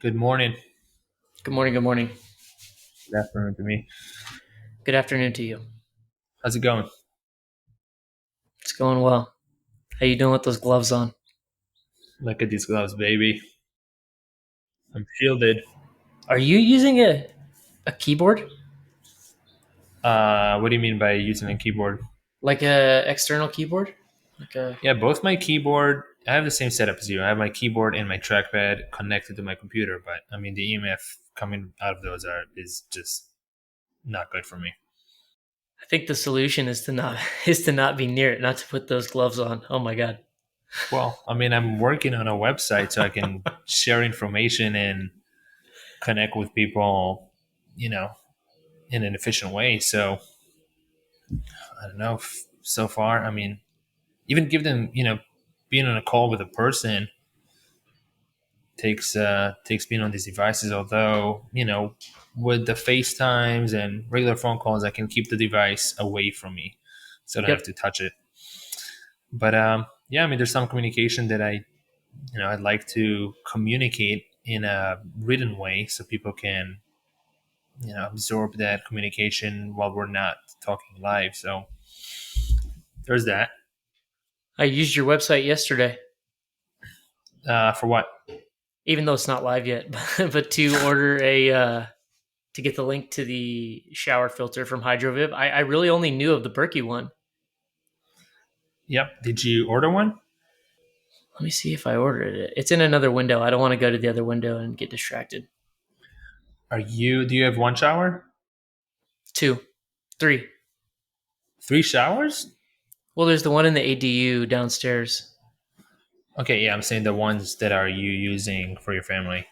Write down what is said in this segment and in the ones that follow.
Good morning. Good morning. Good morning. Good afternoon to me. Good afternoon to you. How's it going? It's going well. How you doing with those gloves on? Look at these gloves, baby. I'm shielded. Are you using a keyboard? What do you mean by using a keyboard? Like a external keyboard? Like a Yeah, both my keyboard. I have the same setup as you. I have my keyboard and my trackpad connected to my computer, but I mean the EMF coming out of those are is just not good for me. I think the solution is to not is to not be near it, not to put those gloves on. Oh my god. Well, I mean I'm working on a website so I can share information and connect with people, you know, in an efficient way. So I don't know. So far, I mean, even give them, being on a call with a person takes being on these devices. Although, with the FaceTimes and regular phone calls, I can keep the device away from me, so I don't have Yep. to touch it. But yeah, I mean, there's some communication that I'd like to communicate in a written way, so people can, absorb that communication while we're not talking live. So there's that. I used your website yesterday, For what? even though it's not live yet, but to order to get the link to the shower filter from HydroVib. I really only knew of the Berkey one. Yep. Did you order one? Let me see if I ordered it. It's in another window. I don't want to go to the other window and get distracted. Do you have one shower? Two, three. Three showers? Well, there's the one in the ADU downstairs. Okay, yeah, I'm saying the ones that are you using for your family.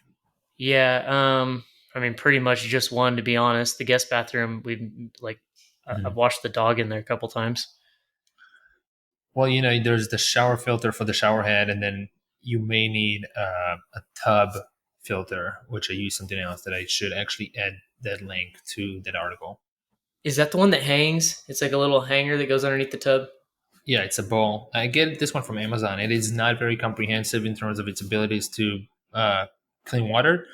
Yeah, I mean, pretty much just one, to be honest. The guest bathroom, I've Mhm. washed the dog in there a couple times. Well, there's the shower filter for the shower head, and then you may need a tub filter, which I use something else that I should actually add that link to that article. Is that the one that hangs? It's like a little hanger that goes underneath the tub. Yeah, it's a bowl. I get this one from Amazon. It is not very comprehensive in terms of its abilities to uh, clean water,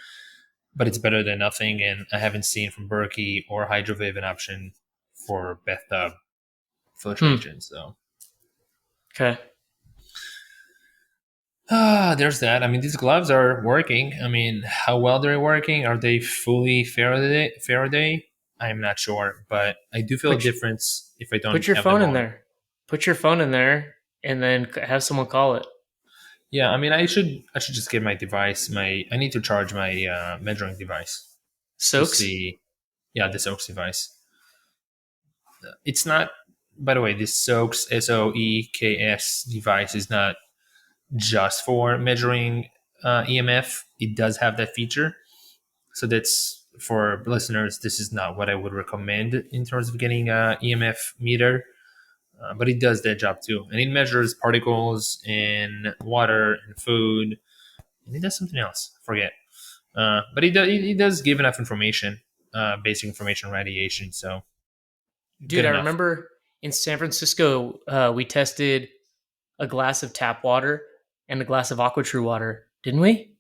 but it's better than nothing. And I haven't seen from Berkey or Hydroviv an option for bathtub Hmm. filtration. So Okay. there's that. I mean, these gloves are working. I mean, how well they're working? Are they fully Faraday? I'm not sure, but I do feel a Put your, difference if I don't put your have them phone in on. there. Put your phone in there, and then have someone call it. Yeah, I mean, I should just get my device. I need to charge my measuring device to Soaks. see. Yeah, the Soaks device. It's not. By the way, this Soaks SOEKS device is not just for measuring EMF. It does have that feature. So that's for listeners. This is not what I would recommend in terms of getting a EMF meter, but it does that job too, and it measures particles in water and food, and it does something else. Forget, but it does give enough information, basic information, radiation. So good Dude, I enough. remember in San Francisco, we tested a glass of tap water and a glass of AquaTrue water, didn't we?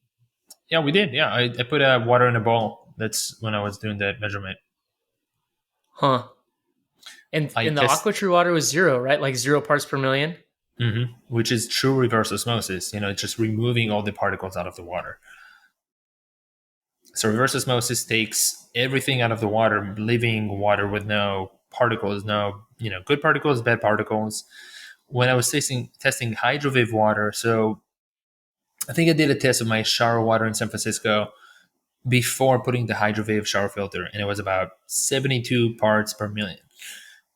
Yeah, we did. Yeah, I put water in a bowl. That's when I was doing that measurement. Huh. I And the test, AquaTrue water was zero, right? Like 0 parts per million. which is true reverse osmosis. It's just removing all the particles out of the water. So reverse osmosis takes everything out of the water, leaving water with no particles, no good particles, bad particles. When I was testing Hydroviv water, so I think I did a test of my shower water in San Francisco before putting the Hydroviv shower filter, and it was about 72 parts per million.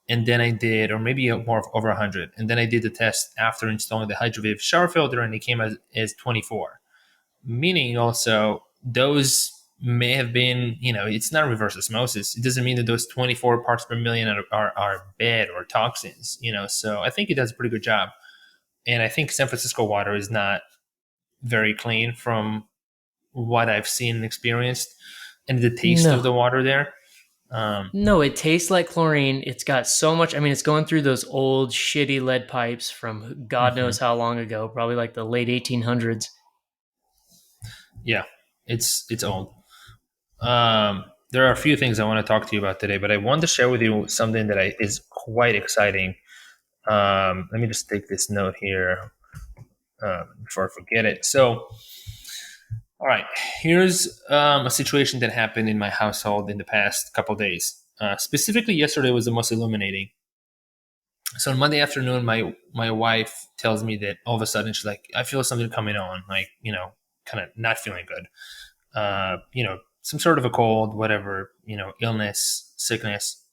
And then I did, or maybe more over 100. And then I did the test after installing the Hydroviv shower filter, and it came as 24. Meaning also those may have been, it's not reverse osmosis. It doesn't mean that those 24 parts per million are bad or toxins. So I think it does a pretty good job. And I think San Francisco water is not very clean from what I've seen and experienced, and the taste of the No. water there. um, No, it tastes like chlorine. It's got so much. I mean, it's going through those old shitty lead pipes from God knows mhm. how long ago, probably like the late 1800s. Yeah, It's old. There are a few things I want to talk to you about today, but I want to share with you something that is quite exciting. Let me just take this note here before I forget it. So, all right, here's a situation that happened in my household in the past couple days. Specifically, yesterday was the most illuminating. So on Monday afternoon, my wife tells me that all of a sudden she's like, I feel something coming on, like kind of not feeling good. Some sort of a cold, whatever, illness, sickness.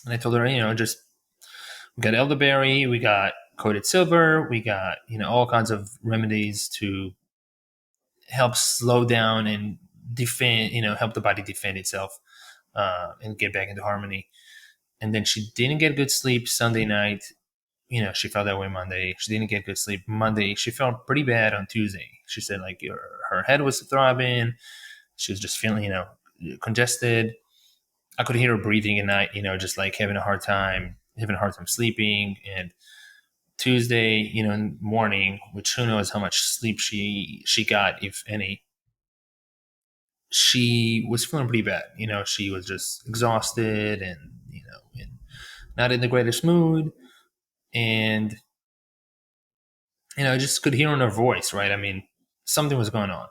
And I told her, just we got elderberry, we got coated silver, we got all kinds of remedies to help slow down and defend, help the body defend itself and get back into harmony. And then she didn't get good sleep Sunday night. She felt that way Monday. She didn't get good sleep Monday. She felt pretty bad on Tuesday. She said like her head was throbbing. She was just feeling, congested. I could hear her breathing at night, just like having a hard time sleeping. And Tuesday, morning, which who knows how much sleep she got, if any. She was feeling pretty bad. She was just exhausted and not in the greatest mood. And I just could hear in her voice, right? I mean, something was going on.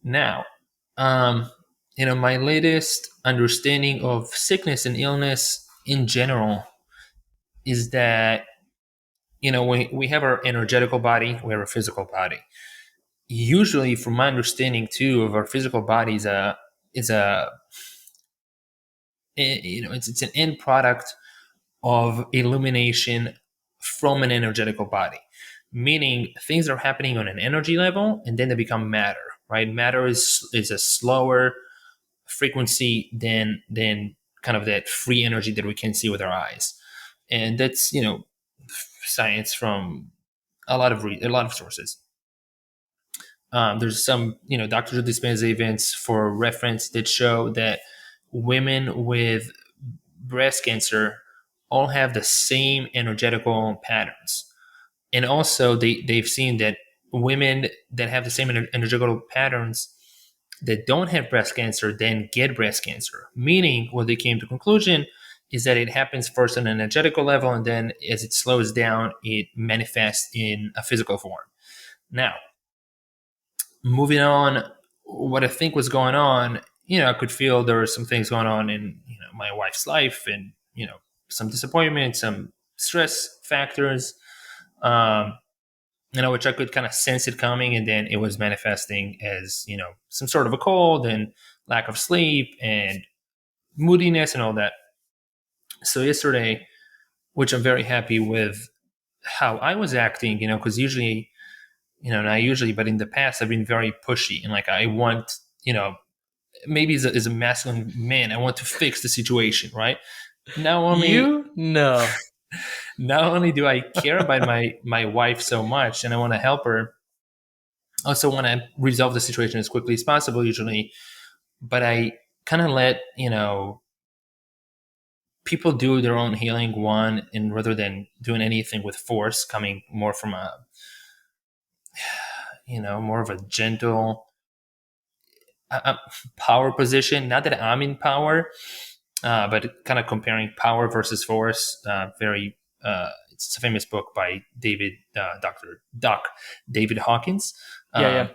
Now, um, my latest understanding of sickness and illness in general is that we have our energetical body, we have our physical body. Usually, from my understanding too of our physical body is a it's an end product of illumination from an energetical body, meaning things are happening on an energy level and then they become matter, right? Matter is a slower frequency than kind of that free energy that we can see with our eyes. And that's science from a lot of sources. There's some Dr. Joe Dispenza events for reference that show that women with breast cancer all have the same energetical patterns. And also they've seen that women that have the same energetical patterns that don't have breast cancer then get breast cancer. Meaning what they came to conclusion is that it happens first on an energetical level, and then as it slows down, it manifests in a physical form. Now, moving on, what I think was going on, I could feel there were some things going on in my wife's life, and some disappointment, some stress factors, um, which I could kind of sense it coming, and then it was manifesting as some sort of a cold and lack of sleep and moodiness and all that. So yesterday, which I'm very happy with how I was acting, because usually, not usually, but in the past, I've been very pushy and like I want, maybe as a masculine man, I want to fix the situation, right? Not only You no. not only do I care about my wife so much and I want to help her, I also want to resolve the situation as quickly as possible usually, but I kind of let people do their own healing one, and rather than doing anything with force coming more from a more of a gentle power position. Not that I'm in power, but kind of comparing power versus force. It's a famous book by Dr. Doc David Hawkins. Yeah, yeah.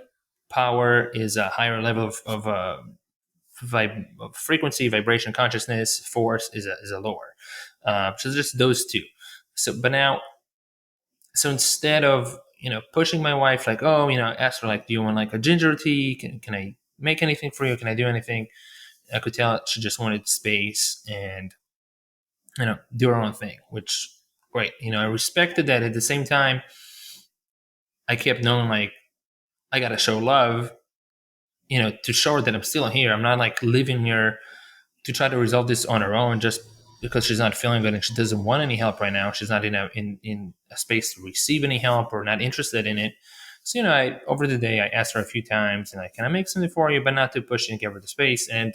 Power is a higher level of frequency, vibration, consciousness. Force is a lower. So just those two. So instead of pushing my wife like, oh, ask her like, do you want like a ginger tea? Can I make anything for you? Can I do anything? I could tell she just wanted space and do her own thing, which great. I respected that. At the same time, I kept knowing like I gotta show love, to show her that I'm still here. I'm not like living here to try to resolve this on her own just because she's not feeling good and she doesn't want any help right now. She's not in a space to receive any help or not interested in it. So I over the day I asked her a few times and like, can I make something for you, but not too pushy and give her the space. And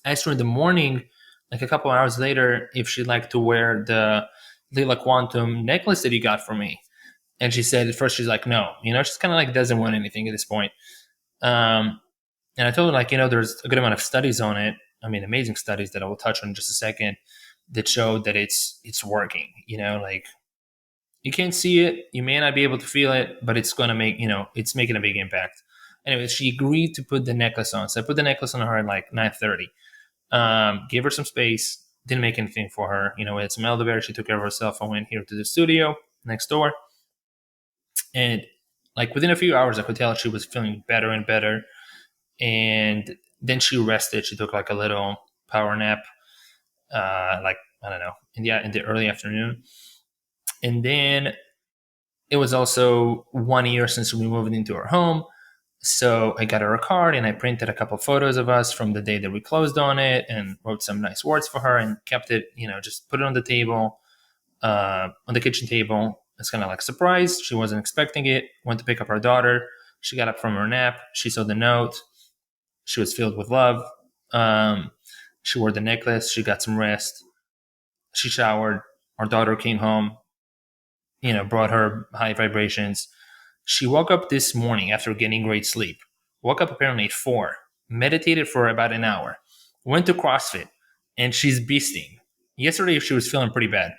I asked her in the morning, like a couple hours later, if she'd like to wear the Leela Quantum necklace that you got for me. And she said at first she's like, no, she's kind of like doesn't want anything at this point. Um, and I told her, like, there's a good amount of studies on it. I mean, amazing studies that I will touch on in just a second that show that it's working. Like, you can't see it, you may not be able to feel it, but it's gonna make it's making a big impact. Anyway, she agreed to put the necklace on, so I put the necklace on her at like 9:30. Gave her some space, didn't make anything for her. We had some elderberry. She took care of herself. I went here to the studio next door, and like within a few hours, I could tell she was feeling better and better. And then she rested. She took like a little power nap, like I don't know, in the early afternoon. And then it was also 1 year since we moved into our home. So I got her a card and I printed a couple photos of us from the day that we closed on it and wrote some nice words for her and kept it, just put it on the table, on the kitchen table. It's kind of like a surprise. She wasn't expecting it. Went to pick up her daughter. She got up from her nap. She saw the note. She was filled with love. Um, she wore the necklace. She got some rest. She showered. Our daughter came home, brought her high vibrations. She woke up this morning after getting great sleep. Woke up apparently at 4, meditated for about an hour, went to CrossFit, and she's beasting. Yesterday, she was feeling pretty bad.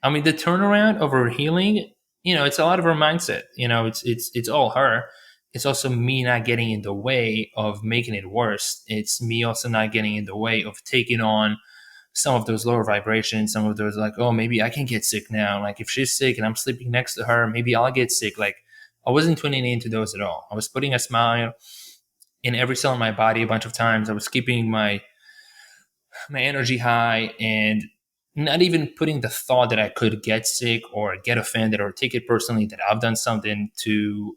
I mean, the turnaround of her healing, it's a lot of her mindset. It's all her. It's also me not getting in the way of making it worse. It's me also not getting in the way of taking on some of those lower vibrations, some of those like, oh, maybe I can get sick now. Like if she's sick and I'm sleeping next to her, maybe I'll get sick. Like I wasn't tuning into those at all. I was putting a smile in every cell in my body a bunch of times. I was keeping my energy high and not even putting the thought that I could get sick or get offended or take it personally that I've done something to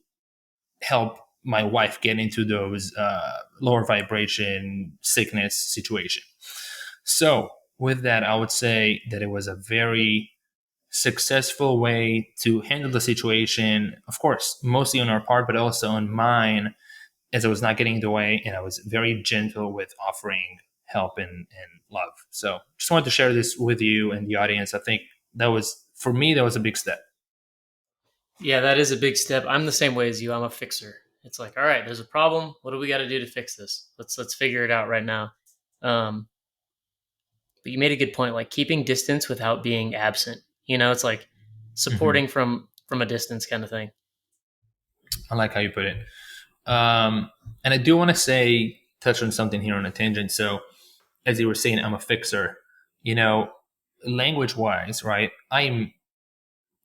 help my wife get into those lower vibration sickness situation. So, with that, I would say that it was a very successful way to handle the situation. Of course, mostly on our part, but also on mine, as I was not getting in the way and I was very gentle with offering help and love. So, just wanted to share this with you and the audience. I think that was, for me, that was a big step. Yeah, that is a big step. I'm the same way as you. I'm a fixer. It's like, all right, there's a problem. What do we got to do to fix this? Let's figure it out right now. Um, but you made a good point, like keeping distance without being absent. It's like Hmm. supporting from a distance kind of thing. I like how you put it. And I do want to say, touch on something here on a tangent. So, as you were saying, I'm a fixer. You know, language wise, right?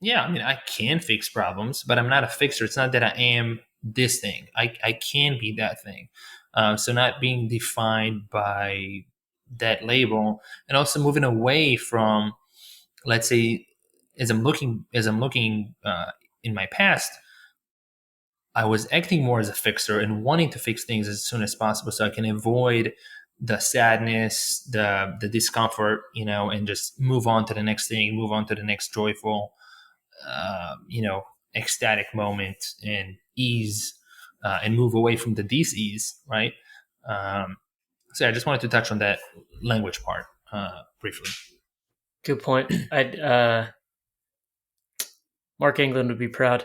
Yeah, I mean, I can fix problems, but I'm not a fixer. It's not that I am this thing. I can be that thing. So, not being defined by that label, and also moving away from, let's say, as I'm looking in my past, I was acting more as a fixer and wanting to fix things as soon as possible so I can avoid the sadness, the discomfort, and just move on to the next thing, move on to the next joyful, ecstatic moment and ease, and move away from the dis-ease, right? Um, so I just wanted to touch on that language part briefly. Good point. I'd Mark England would be proud.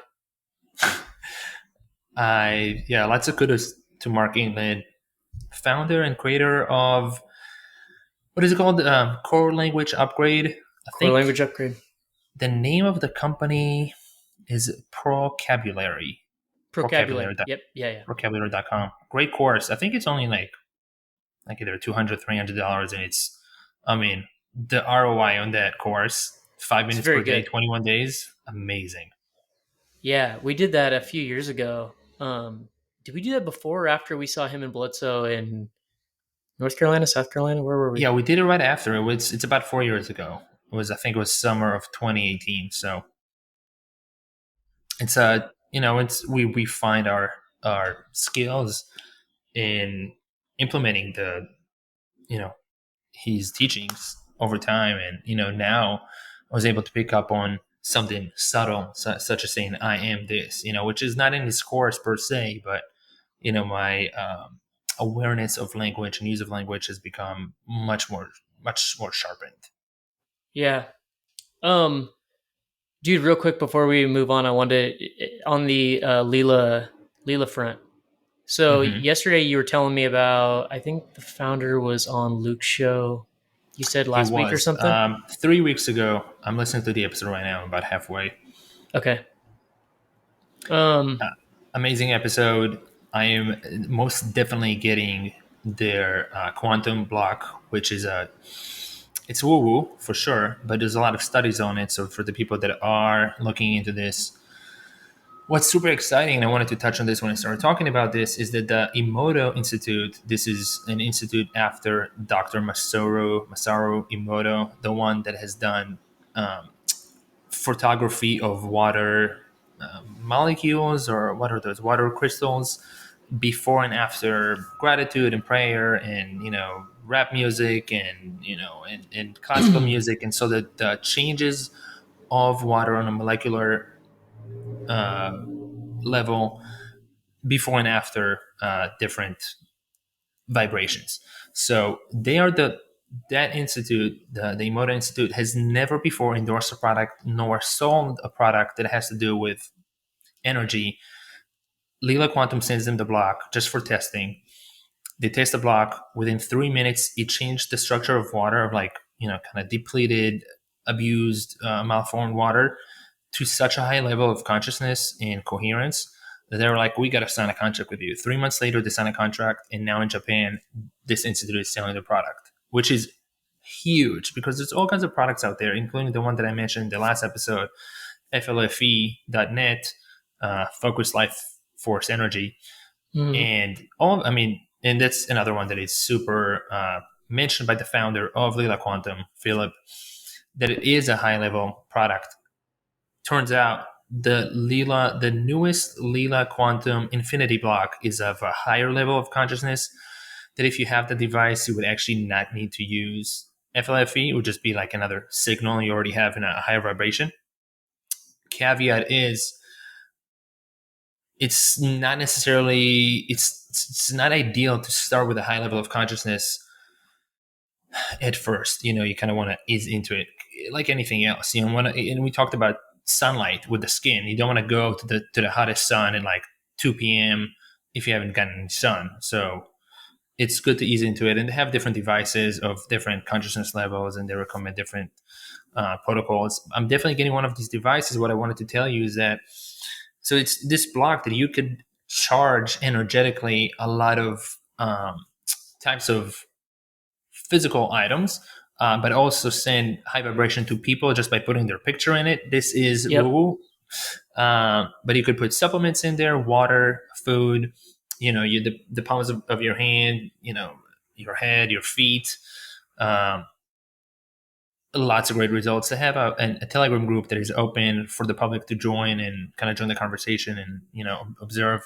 Lots of kudos to Mark England, founder and creator of what is it called? Core Language Upgrade. I Core think language upgrade. the name of the company is Procabulary. Vocabulary. Procabulary. Yep. Yeah. Yeah. Procabulary.com. Great course. I think it's only like either $200, $300, and it's, I mean, the ROI on that course, five It's minutes very per day, good. 21 days, amazing. Yeah, we did that a few years ago. Did we do that before or after we saw him in Bledsoe in North Carolina, South Carolina? Where were we? Yeah, we did it right after. It's about 4 years ago. I think it was summer of 2018. So it's it's we find our skills in implementing the you know his teachings over time, and now I was able to pick up on something subtle, such as saying I am this, which is not in his course per se, but my awareness of language and use of language has become much more sharpened. Yeah. Um, Dude, real quick before we move on, I wanted to, on the Leela front. So Hmm. yesterday you were telling me about, I think the founder was on Luke's show. You said He last week or was something? 3 weeks ago. I'm listening to the episode right now. I'm about halfway. Okay. Um, Uh, Amazing episode. I am most definitely getting their quantum block, which is a it's woo woo for sure, but there's a lot of studies on it. So for the people that are looking into this, what's super exciting, and I wanted to touch on this when I started talking about this, is that the Emoto Institute. This is an institute after Dr. Masaru Emoto, the one that has done um, photography of water molecules, or what are those water crystals, before and after gratitude and prayer, and rap music, and and classical music. And so the changes of water on a molecular uh, level before and after different vibrations. So they are that institute, the Emoto Institute, has never before endorsed a product nor sold a product that has to do with energy. Leela Quantum sends them the block just for testing. They test the block. Within 3 minutes, it changed the structure of water, of like, kind of depleted, abused, malformed water, to such a high level of consciousness and coherence that they were like, we got to sign a contract with you. 3 months later, they signed a contract. And now in Japan, this institute is selling the product, which is huge because there's all kinds of products out there, including the one that I mentioned in the last episode, FLFE.net, Focus Life Force Energy. mhm. And that's another one that is super mentioned by the founder of Leela Quantum, Philip, that it is a high level product. Turns out the newest Leela Quantum Infinity block is of a higher level of consciousness. That if you have the device, you would actually not need to use FLFE. It would just be like another signal you already have in a higher vibration. Caveat is, it's not necessarily it's not ideal to start with a high level of consciousness at first. You kind of want to ease into it, like anything else. And we talked about sunlight with the skin. You don't want to go to the hottest sun at like 2 p.m. if you haven't gotten any sun. So it's good to ease into it, and they have different devices of different consciousness levels, and they recommend different protocols. I'm definitely getting one of these devices. What I wanted to tell you is that, so it's this block that you could charge energetically a lot of types of physical items, but also send high vibration to people just by putting their picture in it. This is woo Yep. woo. But you could put supplements in there, water, food, the palms of your hand, your head, your feet. Um, Lots of great results. They have a Telegram group that is open for the public to join and kind of join the conversation and observe.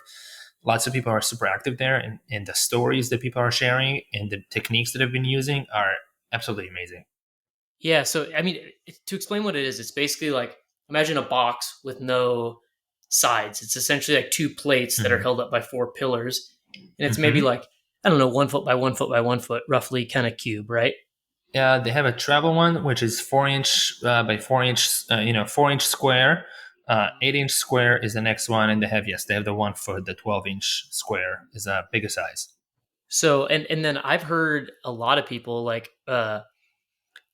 Lots of people are super active there, and the stories that people are sharing and the techniques that have been using are absolutely amazing. Yeah. So, I mean, to explain what it is, it's basically like, imagine a box with no sides. It's essentially like two plates that are Hmm. held up by four pillars. And it's maybe Hmm. like, I don't know, 1 foot by 1 foot by 1 foot, roughly kind of cube, right? They have a travel one, which is 4 inch by 4 inch, 4 inch square. 8 inch square is the next one, and they have the 1 foot, the 12-inch square is a bigger size. So, and then I've heard a lot of people like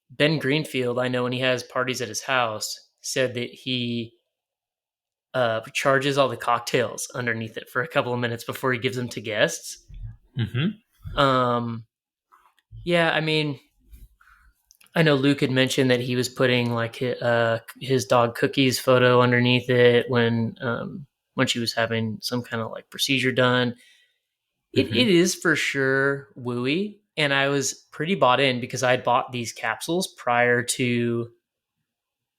Ben Greenfield, I know when he has parties at his house, said that he charges all the cocktails underneath it for a couple of minutes before he gives them to guests. Hmm. Um, yeah, I mean, I know Luke had mentioned that he was putting like his dog Cookie's photo underneath it when she was having some kind of like procedure done. It Hmm. is for sure wooey, and I was pretty bought in because I had bought these capsules prior to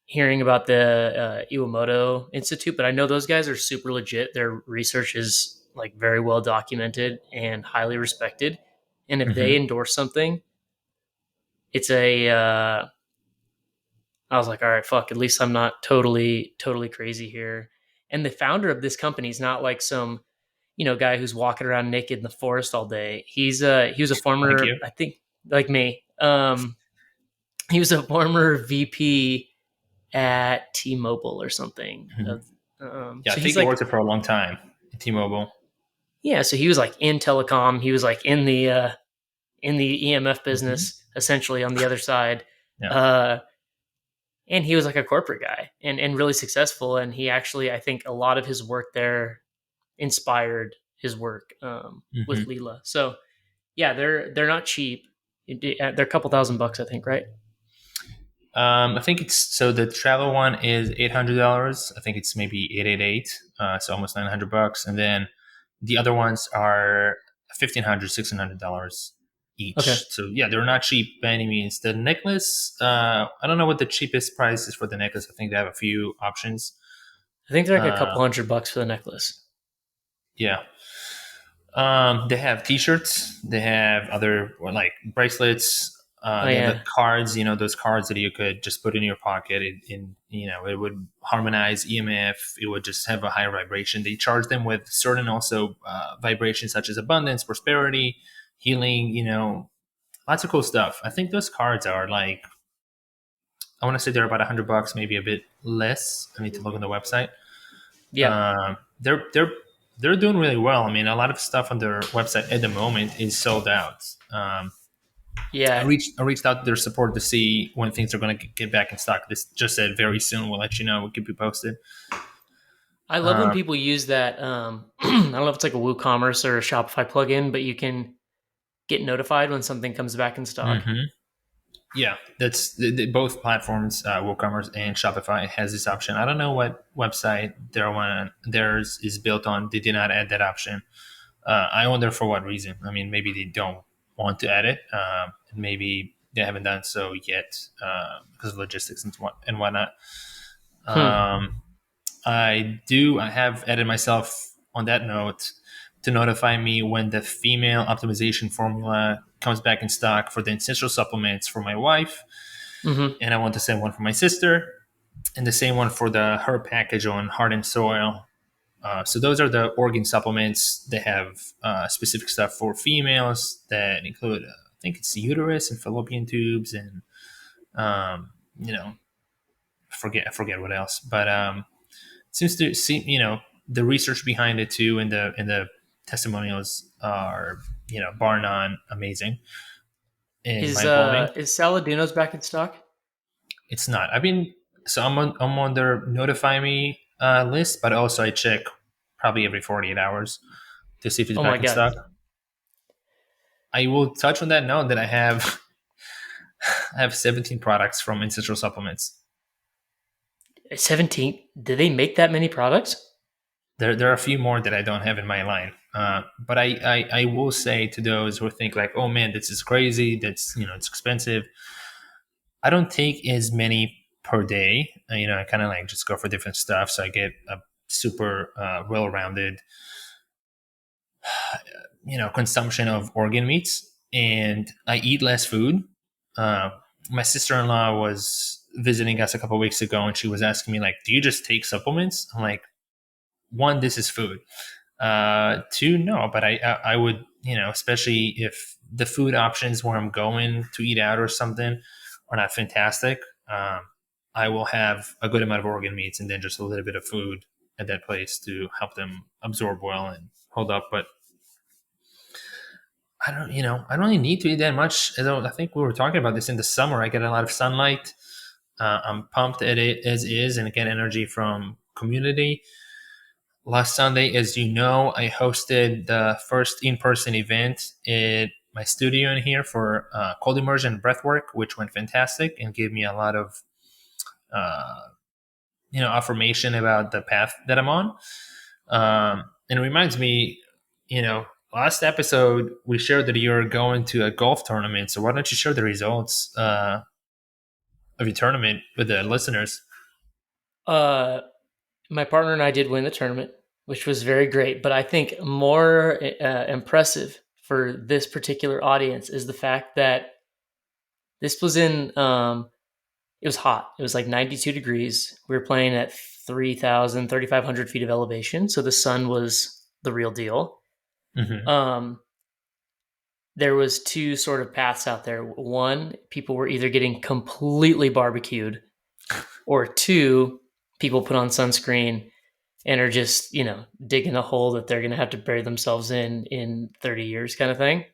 hearing about the Iwamoto Institute, but I know those guys are super legit. Their research is like very well documented and highly respected. And if they Hmm. endorse something, it's I was like, all right, fuck, at least I'm not totally crazy here. And the founder of this company is not like some, guy who's walking around naked in the forest all day. He was a Thank former, you. I think, like me. He was a former VP at T-Mobile or something. Hmm. Yeah, I So he's think he like, worked there for a long time at T-Mobile. Yeah, so he was like in telecom. He was like in the EMF Hmm. business, essentially on the other side. Yeah. Uh, and he was like a corporate guy and really successful. And he actually, I think, a lot of his work there inspired his work with Hmm. Leela. So yeah, they're not cheap. They're a couple $1,000, I think, right? I think it's so the travel one is $800. I think it's maybe 888, so almost $900, and then the other ones are $1,500, $1,600 Okay, each. So yeah, they're not cheap by any means. The necklace, I don't know what the cheapest price is for the necklace. I think they have a few options. I think they're like a Uh, couple $100 for the necklace. yeah, they have T-shirts. They have other like bracelets. Oh They have the yeah. cards. Those cards that you could just put in your pocket. It would harmonize EMF. It would just have a higher vibration. They charge them with certain also vibrations such as abundance, prosperity, healing. Lots of cool stuff. I think those cards are like I want to say they're about $100, maybe a bit less. I need to look on the website. Yeah. Um, they're doing really well. I mean, a lot of stuff on their website at the moment is sold out. Yeah. I reached out to their support to see when things are going to get back in stock. This just said very soon. We'll let you know. We'll keep you posted. I love when Um, people use that. I don't know if it's like a WooCommerce or a Shopify plugin, but you can get notified when something comes back in stock. mhm. Yeah, that's both platforms, WooCommerce and Shopify has this option. I don't know what website theirs is built on. They did not add that option. I wonder for what reason. I mean, maybe they don't want to add it. Maybe they haven't done so yet because of logistics and whatnot. Hmm. Um, I have added myself on that note to notify me when the female optimization formula comes back in stock for the essential supplements for my wife, Mm-hmm. and I want to send one for my sister, and the same one for the her package on Heart and Soil. So those are the organ supplements. They have specific stuff for females that include, I think it's uterus and fallopian tubes, and um, you know, I forget what else, but seems to see the research behind it too, and the testimonials are bar none amazing and mind blowing. Is Saladino's back in stock? It's not. I'm on their notify me list, but also I check probably every 48 hours to see if it's Oh my back in god. stock. I will touch on that note that I have I have 17 products from Ancestral Supplements. 17. Did they make that many products? There are a few more that I don't have in my line. But I will say to those who think like, oh man, this is crazy. That's it's expensive. I don't take as many per day. I kind of like just go for different stuff, so I get a super well-rounded consumption of organ meats, and I eat less food. Uh, my sister-in-law was visiting us a couple weeks ago, and she was asking me like, "Do you just take supplements?" I'm like, "One, this is food. Two, no, but I would especially if the food options where I'm going to eat out or something are not fantastic. I will have a good amount of organ meats and then just a little bit of food at that place to help them absorb well and hold up. But I don't really need to eat that much. I think we were talking about this in the summer. I get a lot of sunlight. I'm pumped at it as is and get energy from community. Last Sunday, as you know, I hosted the first in-person event at my studio in here for cold immersion breathwork, which went fantastic and gave me a lot of uh, affirmation about the path that I'm on. And it reminds me, last episode we shared that you're going to a golf tournament. So why don't you share the results of your tournament with the listeners? Uh, my partner and I did win the tournament, which was very great. But I think more impressive for this particular audience is the fact that this was in. It was hot. It was like 92 degrees. We were playing at 3,000, 3,500 feet of elevation, so the sun was the real deal. Hmm. Um, there was two sort of paths out there. One, people were either getting completely barbecued, or two, people put on sunscreen and are just, digging a hole that they're going to have to bury themselves in 30 years kind of thing.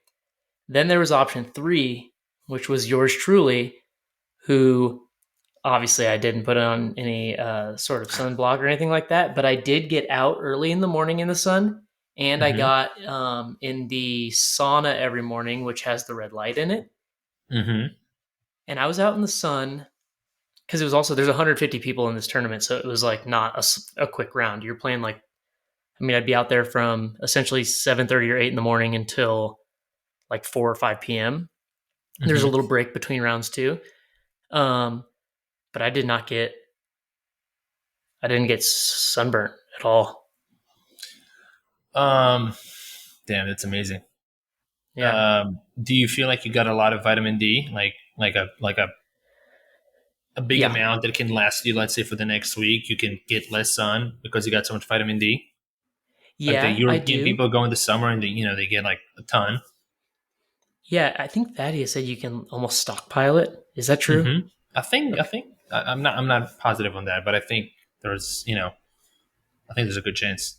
Then there was option 3, which was yours truly, who obviously I didn't put on any sort of sunblock or anything like that, but I did get out early in the morning in the sun, and I Mm-hmm. got in the sauna every morning, which has the red light in it. Mm-hmm. And I was out in the sun because it was also, there's 150 people in this tournament, so it was like not a quick round. You're playing like, I mean, I'd be out there from essentially 7:30 or 8 in the morning until like 4 or 5 p.m. There's a Mm-hmm. little break between rounds too. Um, but I didn't get sunburnt at all. Um, damn, that's amazing. Yeah. Do you feel like you got a lot of vitamin D, a big Yeah. amount that can last you, let's say, for the next week? You can get less sun because you got so much vitamin D. Like the Yeah, I European do. people go in the summer and they get like a ton. Yeah, I think Thaddeus said you can almost stockpile it. Is that true? Mm-hmm. I Okay. think I'm not positive on that, but I think there's I think there's a good chance.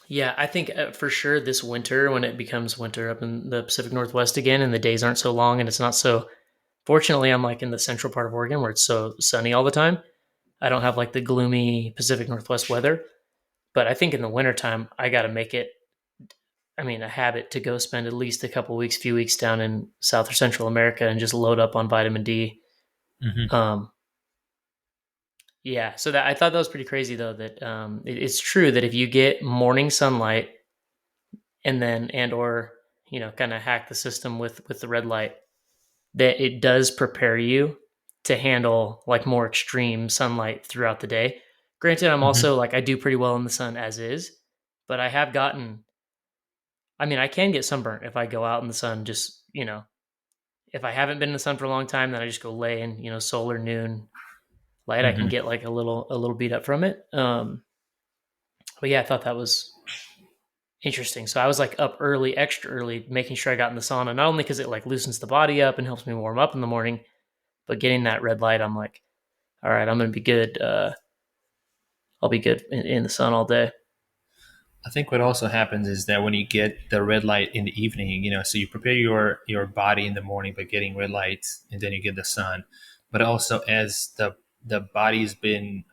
Yeah, I think for sure this winter, when it becomes winter up in the Pacific Northwest again and the days aren't so long and it's not so. Fortunately, I'm like in the central part of Oregon where it's so sunny all the time. I don't have like the gloomy Pacific Northwest weather. But I think in the wintertime, I got to make it, I mean, a habit to go spend at least a couple weeks, few weeks down in South or Central America and just load up on vitamin D. Mm-hmm. Um, yeah, so that I thought that was pretty crazy though. That it's true that if you get morning sunlight and then and or kind of hack the system with the red light, that it does prepare you to handle like more extreme sunlight throughout the day. Granted, I'm Mm-hmm. also like I do pretty well in the sun as is, but I have gotten. I mean, I can get sunburnt if I go out in the sun. Just if I haven't been in the sun for a long time, then I just go lay in solar noon light. I can Mm-hmm. get like a little beat up from it. But yeah, I thought that was interesting. So I was like up early, extra early, making sure I got in the sauna, not only because it like loosens the body up and helps me warm up in the morning, but getting that red light, I'm like, all right, I'm gonna be good. I'll be good in the sun all day. I think what also happens is that when you get the red light in the evening, so you prepare your body in the morning by getting red light, and then you get the sun. But also, as the body's been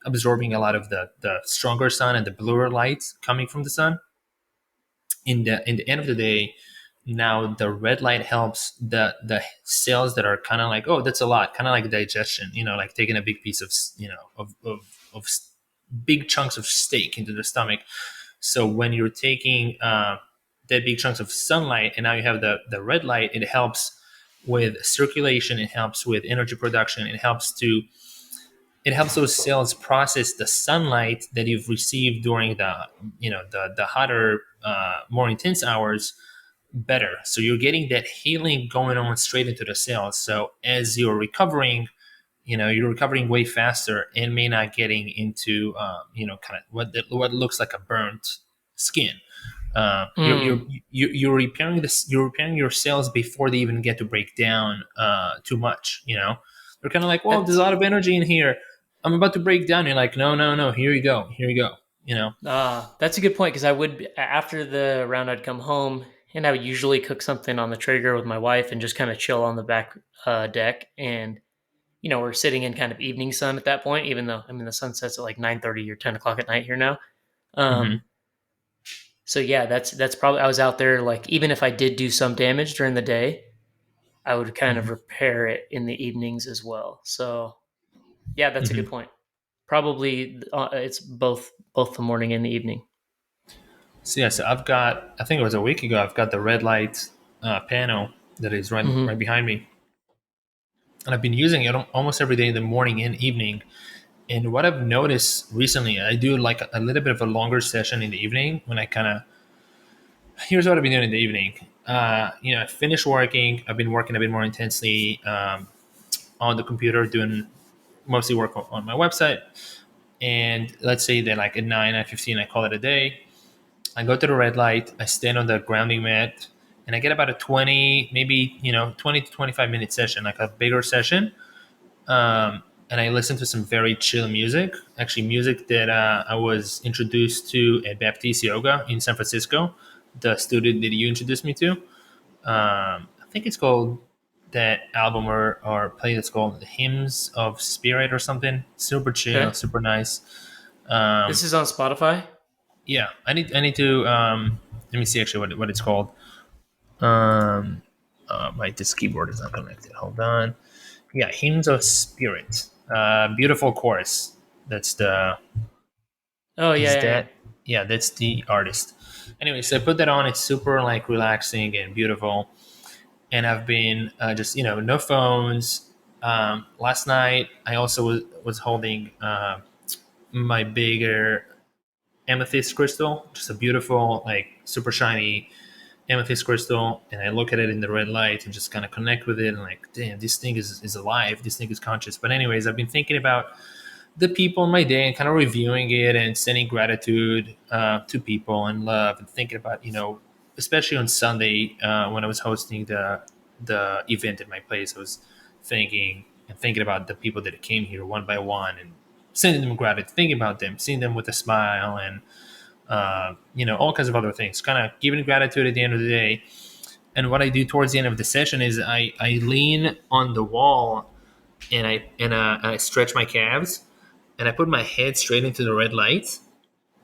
absorbing a lot of the stronger sun and the bluer lights coming from the sun, in the end of the day, now the red light helps the cells that are kind of like, oh, that's a lot, kind of like digestion, like taking a big piece of of big chunks of steak into the stomach. So when you're taking the big chunks of sunlight and now you have the red light, it helps with circulation, it helps with energy production, it helps those cells process the sunlight that you've received during the hotter, more intense hours better. So you're getting that healing going on straight into the cells. So as you're recovering, you're recovering way faster and may not getting into kind of what looks like a burnt skin. Mm. You're repairing your cells before they even get to break down too much. They're kind of like, well, there's a That's lot of energy in here. I'm about to break down. You're like, no, no, no. Here you go. Here you go. You know. that's a good point because I would after the round I'd come home and I would usually cook something on the Traeger with my wife and just kind of chill on the back deck and we're sitting in kind of evening sun at that point, even though I mean the sun sets at like 9:30 or 10 o'clock at night here now. Mm-hmm. Um, so yeah, that's probably I was out there like even if I did do some damage during the day, I would kind of Mm-hmm. repair it in the evenings as well. So yeah, that's a good Mm-hmm. point. Probably it's both the morning and the evening. So yeah, so I've got. I think it was a week ago. I've got the red light panel that is right Hmm. behind me, and I've been using it almost every day in the morning and evening. And what I've noticed recently, I do like a little bit of a longer session in the evening when I kind of. Here's what I've been doing in the evening. I finished working. I've been working a bit more intensely on the computer, doing mostly work on my website. And let's say that like at 9:15, I call it a day. I go to the red light. I stand on the grounding mat, and I get about a 20, maybe 20 to 25 minute session, like a bigger session. and I listen to some very chill music. Actually, music that I was introduced to at Baptiste Yoga in San Francisco, the studio that you introduced me to. I think it's called that album or play that's called Hymns of Spirit or something. Super chill, Okay. super nice. Um, This is on Spotify. yeah, I need to let me see actually what it's called. Um, this keyboard is not connected. Hold on. Yeah, Hymns of Spirit. Beautiful chorus. That's the Oh yeah, is yeah, yeah. that yeah, that's the artist. Anyway, so I put that on. It's super like relaxing and beautiful. And I've been just no phones. Last night I also was holding my bigger amethyst crystal, just a beautiful like super shiny amethyst crystal, and I look at it in the red light and just kind of connect with it and like, damn, this thing is alive. This thing is conscious. But anyways, I've been thinking about the people in my day and kind of reviewing it and sending gratitude to people and love and thinking about especially on Sunday when I was hosting the event at my place, I was thinking about the people that came here one by one and sending them gratitude, thinking about them, seeing them with a smile and all kinds of other things, kind of giving gratitude at the end of the day. And what I do towards the end of the session is I lean on the wall and I stretch my calves and I put my head straight into the red light.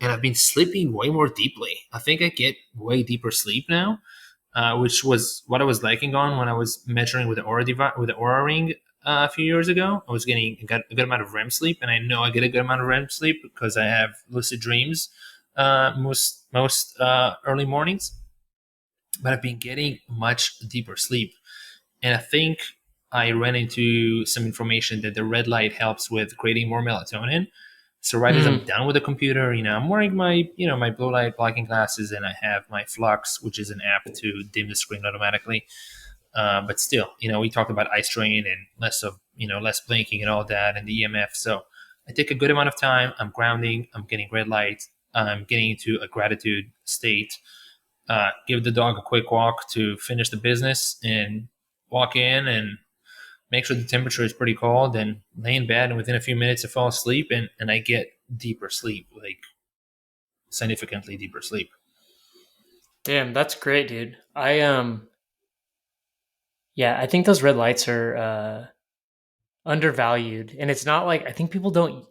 And I've been sleeping way more deeply. I think I get way deeper sleep now, which was what I was lacking on when I was measuring with the with the Aura Ring a few years ago. I was getting a good amount of REM sleep, and I know I get a good amount of REM sleep because I have lucid dreams most early mornings. But I've been getting much deeper sleep, and I think I ran into some information that the red light helps with creating more melatonin. So right as I'm Mm. done with the computer, I'm wearing my blue light blocking glasses, and I have my Flux, which is an app to dim the screen automatically. But still, we talked about eye strain and less blinking and all that, and the EMF. So I take a good amount of time. I'm grounding. I'm getting red light. I'm getting into a gratitude state. Give the dog a quick walk to finish the business, and walk in and make sure the temperature is pretty cold, and lay in bed, and within a few minutes I fall asleep, and I get deeper sleep, like significantly deeper sleep. Damn, that's great, dude. Yeah, I think those red lights are undervalued, and it's not like I think people don't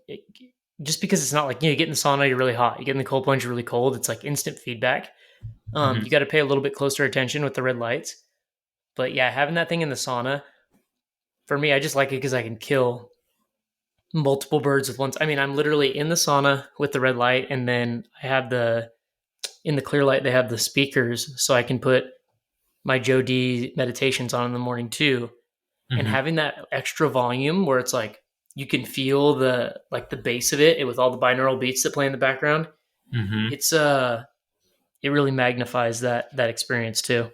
just because it's not like you get in the sauna, you're really hot, you get in the cold plunge, you're really cold. It's like instant feedback. Hmm. You got to pay a little bit closer attention with the red lights. But yeah, having that thing in the sauna for me, I just like it because I can kill multiple birds with once. I mean, I'm literally in the sauna with the red light, and then I have the in the clear light they have the speakers, so I can put my Joe D meditations on in the morning too. And Hmm. having that extra volume where it's like you can feel the bass of it with all the binaural beats that play in the background. Hmm. It's it really magnifies that experience too.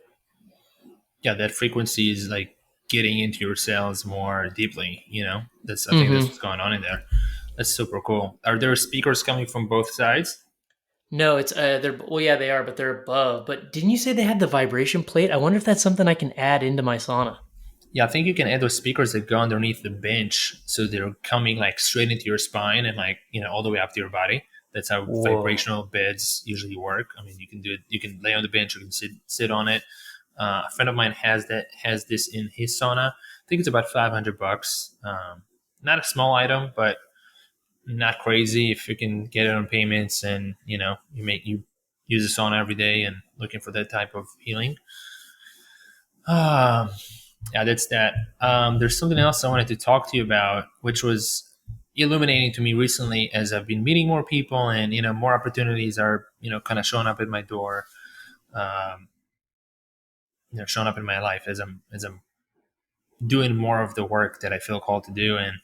Yeah, that frequency is like getting into your cells more deeply. I think that's Mm-hmm. what's going on in there. That's super cool. Are there speakers coming from both sides? No, it's they're well, yeah, they are, but they're above. But didn't you say they had the vibration plate? I wonder if that's something I can add into my sauna. Yeah, I think you can add those speakers that go underneath the bench, so they're coming like straight into your spine and like all the way up to your body. That's how Whoa. vibrational beds usually work. I mean, you can do it. You can lay on the bench. You can sit on it. A friend of mine has this in his sauna. I think it's about $500. Not a small item, but not crazy if you can get it on payments and you use the sauna every day and looking for that type of healing. Um, yeah, that's that. There's something else I wanted to talk to you about, which was illuminating to me recently as I've been meeting more people and more opportunities are kind of showing up at my door, um, showing up in my life as I'm doing more of the work that I feel called to do, and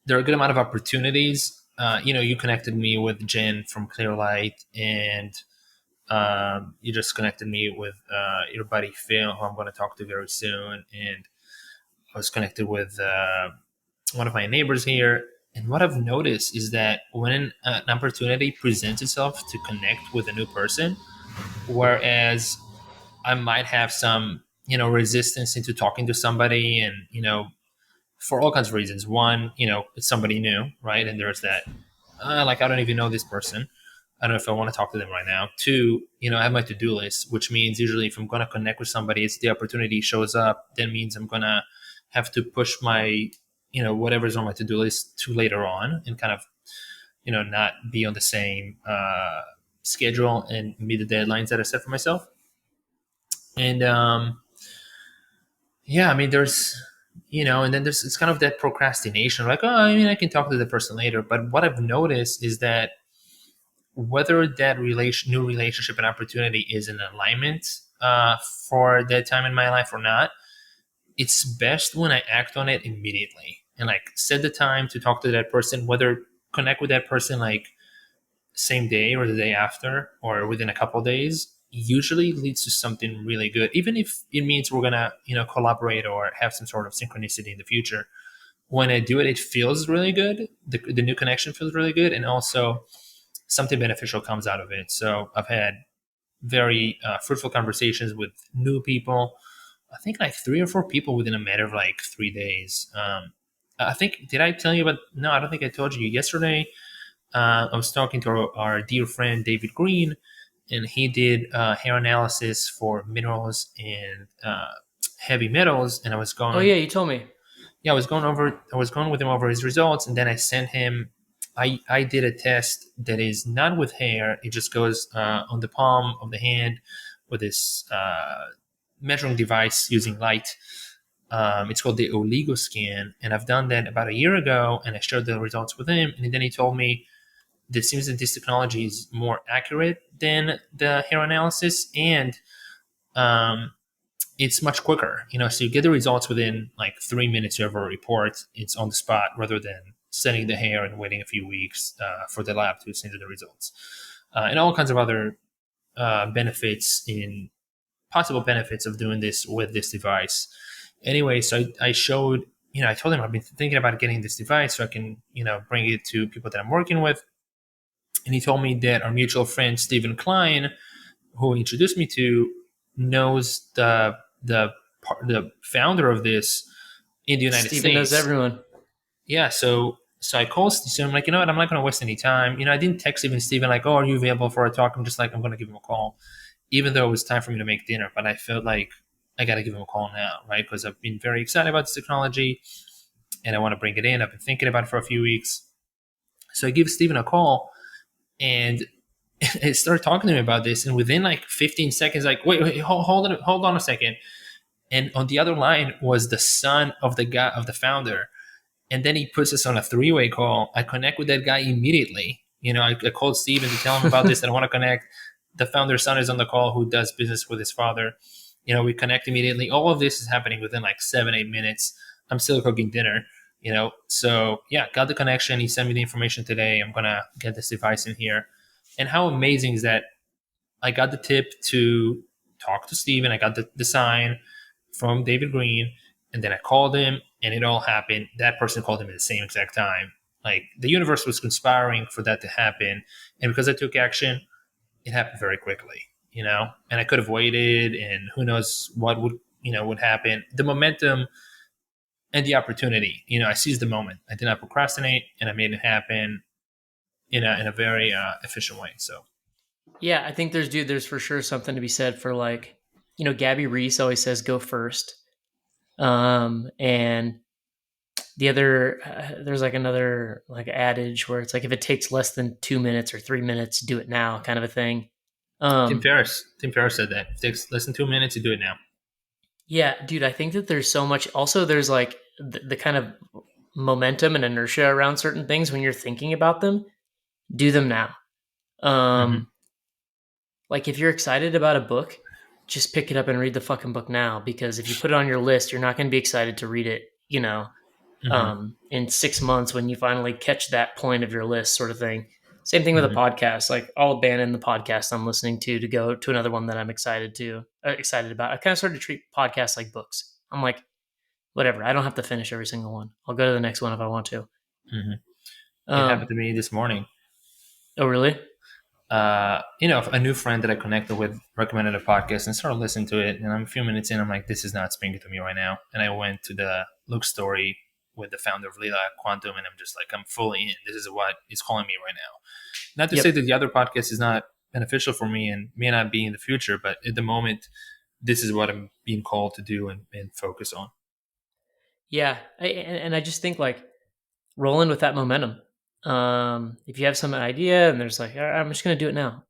there are a good amount of opportunities. You connected me with Jen from Clearlight, and you just connected me with your buddy Phil, who I'm going to talk to very soon, and I was connected with one of my neighbors here. And what I've noticed is that when an opportunity presents itself to connect with a new person, whereas I might have some, resistance into talking to somebody and, for all kinds of reasons. One, it's somebody new, right? And there's that, like, I don't even know this person. I don't know if I want to talk to them right now. Two, I have my to-do list, which means usually if I'm going to connect with somebody, it's the opportunity shows up. That means I'm going to have to push my, whatever's on my to-do list to later on and kind of, not be on the same schedule and meet the deadlines that I set for myself. And yeah, I mean, and then there's it's kind of that procrastination, like, oh, I mean, I can talk to the person later. But what I've noticed is that whether that new relationship and opportunity is in alignment for that time in my life or not, it's best when I act on it immediately and like set the time to talk to that person, whether connect with that person like same day or the day after or within a couple of days, usually leads to something really good, even if it means we're gonna collaborate or have some sort of synchronicity in the future. When I do it, it feels really good. The new connection feels really good, and also something beneficial comes out of it. So I've had very fruitful conversations with new people. I think like 3 or 4 people within a matter of like 3 days. I think, did I tell you about? No, I don't think I told you yesterday. I was talking to our dear friend David Green, and he did hair analysis for minerals and heavy metals. And I was Oh going, yeah, you told me. yeah, I was going with him over his results, and then I sent him. I did a test that is not with hair; it just goes on the palm of the hand with this measuring device using light. It's called the Oligo scan, and I've done that about a year ago, and I shared the results with him, and then he told me that seems that this technology is more accurate than the hair analysis, and um, it's much quicker. So you get the results within like 3 minutes. You have a report; it's on the spot, rather than sending the hair and waiting a few weeks for the lab to send you the results, and all kinds of other benefits in possible benefits of doing this with this device. Anyway, so I showed. I told him I've been thinking about getting this device so I can, bring it to people that I'm working with. And he told me that our mutual friend Stephen Klein, who he introduced me to, knows the founder of this in the United Steven knows States. everyone. Yeah, so I called Stephen. I'm like, you know what? I'm not going to waste any time. I didn't text even Stephen like, oh, are you available for a talk? I'm just like, I'm going to give him a call, even though it was time for me to make dinner. But I felt like I got to give him a call now, right? Because I've been very excited about this technology and I want to bring it in. I've been thinking about it for a few weeks. So I give Stephen a call, and I started talking to him about this, and within like 15 seconds, like, wait, hold on a second. And on the other line was the son of the guy of the founder, and then he puts us on a three-way call. I connect with that guy immediately. I called Steven to tell him about this, and I want to connect. The founder's son is on the call, who does business with his father. We connect immediately. All of this is happening within like 7-8 minutes. I'm still cooking dinner. So yeah, got the connection. He sent me the information today. I'm gonna get this device in here. And how amazing is that? I got the tip to talk to Steven. I got the sign from David Green, and then I called him, and it all happened. That person called him at the same exact time. Like, the universe was conspiring for that to happen, and because I took action, it happened very quickly. And I could have waited, and who knows what would happen. The momentum and the opportunity. I seized the moment. I did not procrastinate, and I made it happen in a very efficient way. So. Yeah, I think there's for sure something to be said for like, Gabby Reese always says go first. And the other there's like another like adage where it's like if it takes less than 2 minutes or 3 minutes, do it now, kind of a thing. Tim Um, Ferriss. Tim Ferriss said that. It takes less than 2 minutes to do it now. yeah, dude, I think that there's so much. Also, there's like the kind of momentum and inertia around certain things when you're thinking about them. Do them now. Mm-hmm. Um, like if you're excited about a book, just pick it up and read the fucking book now. Because if you put it on your list, you're not going to be excited to read it. Mm-hmm. In 6 months when you finally catch that point of your list, sort of thing. Same thing with a Mm-hmm. podcast. Like I'll abandon the podcast I'm listening to go to another one that I'm excited about. I kind of started to treat podcasts like books. I'm like, whatever. I don't have to finish every single one. I'll go to the next one if I want to. Mm-hmm. It happened Um, to me this morning. oh, really? A new friend that I connected with recommended a podcast and started listening to it. And I'm a few minutes in, I'm like, this is not speaking to me right now. And I went to the Luke story with the founder of Leela Quantum, and I'm just like, I'm fully in. This is what is calling me right now. Not to say Yep. that the other podcast is not beneficial for me and may not be in the future, but at the moment, this is what I'm being called to do and focus on. Yeah. And I just think like rolling with that momentum. If you have some idea and there's like, "All right, I'm just going to do it now.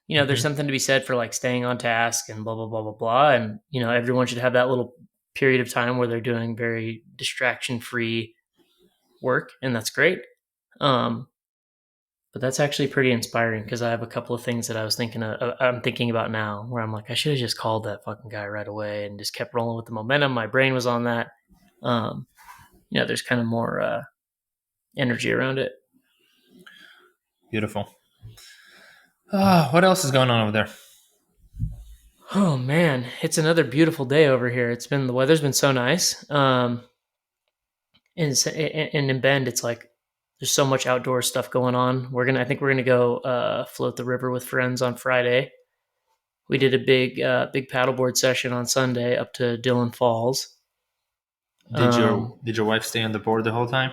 There's Hmm. something to be said for like staying on task and blah, blah, blah, blah, blah. And, everyone should have that little period of time where they're doing very distraction free work. And that's great. Um, but that's actually pretty inspiring because I have a couple of things that I'm thinking about now where I'm like, I should have just called that fucking guy right away and just kept rolling with the momentum. My brain was on that. Um, there's kind of more energy around it. Beautiful. What else is going on over there? Oh man, it's another beautiful day over here. The weather's been so nice. And in Bend, it's like there's so much outdoor stuff going on. I think we're gonna go float the river with friends on Friday. We did a big paddleboard session on Sunday up to Dillon Falls. Did your Um, did your wife stay on the board the whole time?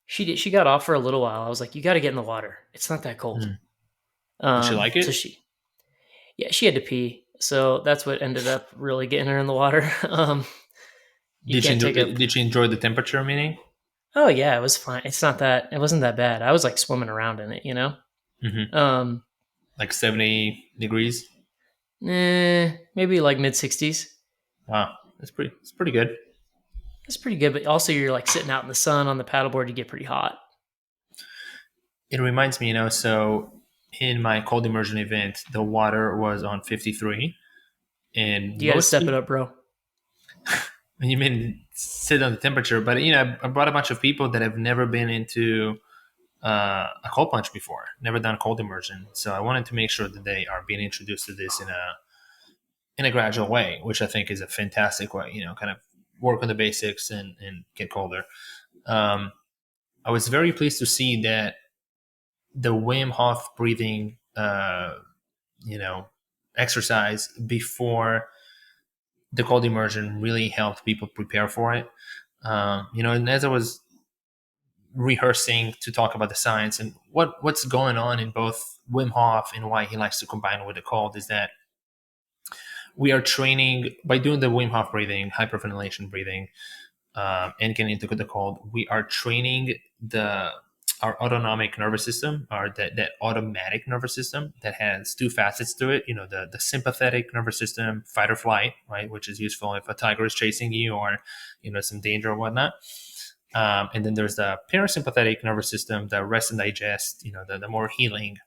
she did. She got off for a little while. I was like, "You got to get in the water. It's not that cold." Hmm. Did she like So it? she had to pee. So that's what ended up really getting her in the water. You Did she can't enjoy, take a did she enjoy the temperature? Meaning, Oh yeah, it was fine. It wasn't that bad. I was like swimming around in it. hmm, Um, like 70 degrees. maybe like mid 60s. Wow, that's pretty good. That's pretty good, but also you're like sitting out in the sun on the paddleboard, you get pretty hot. It reminds me, so in my cold immersion event, the water was on 53, and You got to most step it people, up, bro. you mean sit on the temperature, but I brought a bunch of people that have never been into a cold plunge before, never done cold immersion. So I wanted to make sure that they are being introduced to this in a gradual way, which I think is a fantastic way. Kind of work on the basics and get colder. Um, I was very pleased to see that the Wim Hof breathing, you know, exercise before the cold immersion really helped people prepare for it. And as I was rehearsing to talk about the science and what's going on in both Wim Hof and why he likes to combine with the cold is that we are training by doing the Wim Hof breathing, hyperventilation breathing, and getting into the cold. We are training the our autonomic nervous system, or that automatic nervous system that has two facets to it. The sympathetic nervous system, fight or flight, right, which is useful if a tiger is chasing you or some danger or whatnot. And then there's the parasympathetic nervous system, the rest and digest, the more healing,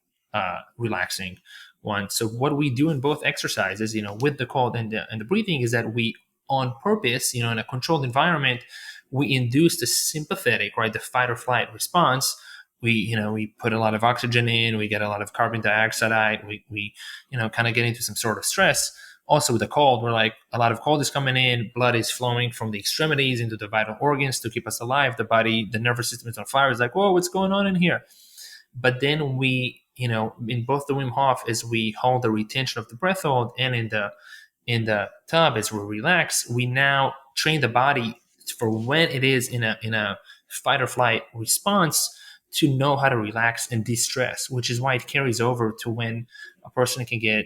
relaxing one. So what we do in both exercises, with the cold and the breathing, is that we, on purpose, in a controlled environment, we induce the sympathetic, right, the fight or flight response. We put a lot of oxygen in, we get a lot of carbon dioxide out, we kind of get into some sort of stress. Also with the cold, we're like, a lot of cold is coming in, blood is flowing from the extremities into the vital organs to keep us alive. The nervous system is on fire. It's like, whoa, what's going on in here? But then we, in both the Wim Hof, as we hold the retention of the breath hold, and in the tub as we relax, we now train the body for when it is in a fight or flight response to know how to relax and de-stress, which is why it carries over to when a person can get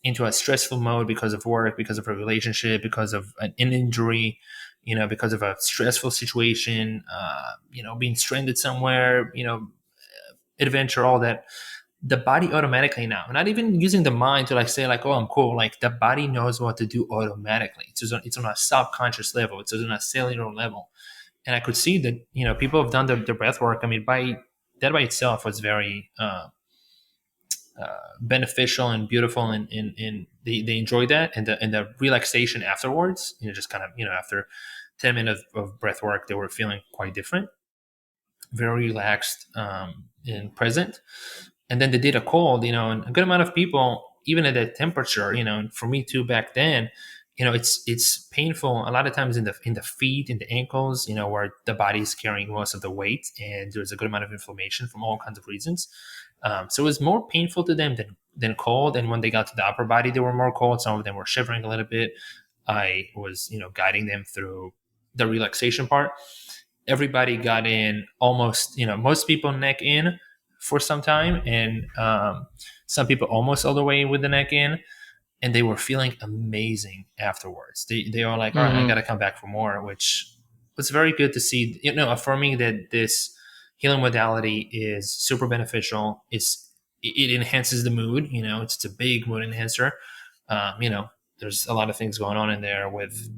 into a stressful mode because of work, because of a relationship, because of an injury, because of a stressful situation, being stranded somewhere, adventure, all that. The body automatically now, not even using the mind to like say like, oh, I'm cool. Like the body knows what to do automatically. It's on a subconscious level. It's on a cellular level. And I could see that, people have done the breath work. I mean, by itself was very beneficial and beautiful, and they enjoy that, and the relaxation afterwards, just kind of, after 10 minutes of breath work, they were feeling quite different, very relaxed, and present. And then they did a cold, and a good amount of people, even at that temperature, and for me too back then, it's painful a lot of times in the feet, in the ankles, where the body is carrying most of the weight, and there's a good amount of inflammation from all kinds of reasons. So it was more painful to them than cold. And when they got to the upper body, they were more cold. Some of them were shivering a little bit. I was, guiding them through the relaxation part, everybody got in almost, most people neck in for some time, and some people almost all the way with the neck in, and they were feeling amazing afterwards. They are like, all right, I got Mm-hmm. to come back for more, which was very good to see. Affirming that this healing modality is super beneficial. It enhances the mood. It's a big mood enhancer. There's a lot of things going on in there with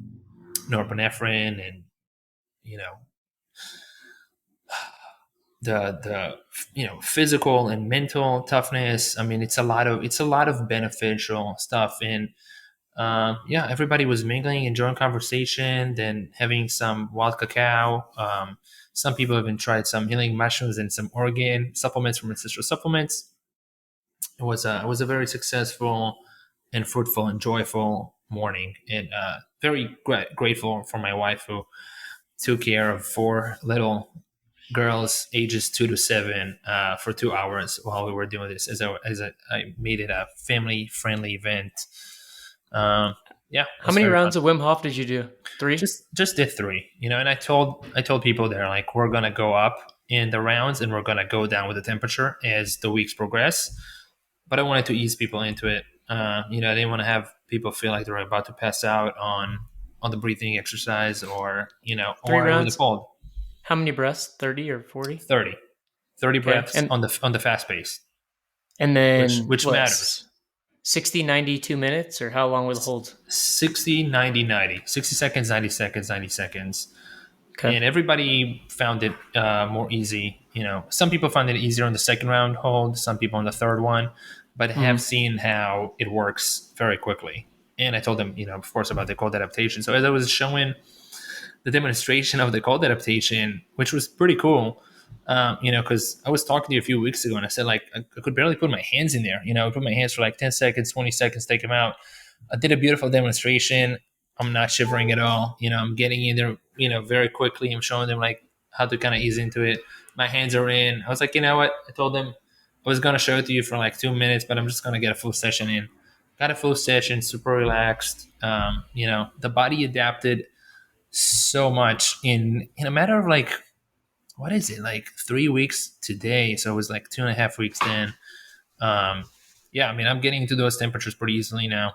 norepinephrine and you know the physical and mental toughness. I mean, it's a lot of beneficial stuff. And yeah, everybody was mingling, enjoying conversation, then having some wild cacao. Some people even tried some healing mushrooms and some organ supplements from ancestral supplements. It was a very successful and fruitful and joyful morning, and very grateful for my wife who took care of four little girls ages 2 to 7 for 2 hours while we were doing this, as I made it a family friendly event. um, yeah, it How was many very fun. rounds of Wim Hof did you do? Three? Just did three, and I told people there, like, we're gonna go up in the rounds and we're gonna go down with the temperature as the weeks progress. But I wanted to ease people into it. I didn't want to have people feel like they're about to pass out on the breathing exercise, or Three or with the rounds? cold. How many breaths? 30 or 40? 30 Okay. breaths on the fast pace, And which then which what? matters. 60, 92 minutes, or how long were the holds? 60, 90, 90, 60 seconds, 90 seconds, 90 seconds. Okay. And everybody found it more easy. Some people found it easier on the second round hold, some people on the third one, but have Mm. seen how it works very quickly. And I told them, of course, about the cold adaptation. So as I was showing the demonstration of the cold adaptation, which was pretty cool, because I was talking to you a few weeks ago and I said, like, I could barely put my hands in there. I put my hands for like 10 seconds, 20 seconds, take them out. I did a beautiful demonstration. I'm not shivering at all. I'm getting in there, very quickly. I'm showing them like how to kind of ease into it. My hands are in. I was like, you know what? I told them I was gonna show it to you for like 2 minutes, but I'm just gonna get a full session in. Got a full session, super relaxed. The body adapted so much in a matter of, like, what is it, like 3 weeks today? So it was like 2.5 weeks then. Yeah, I mean, I'm getting into those temperatures pretty easily now.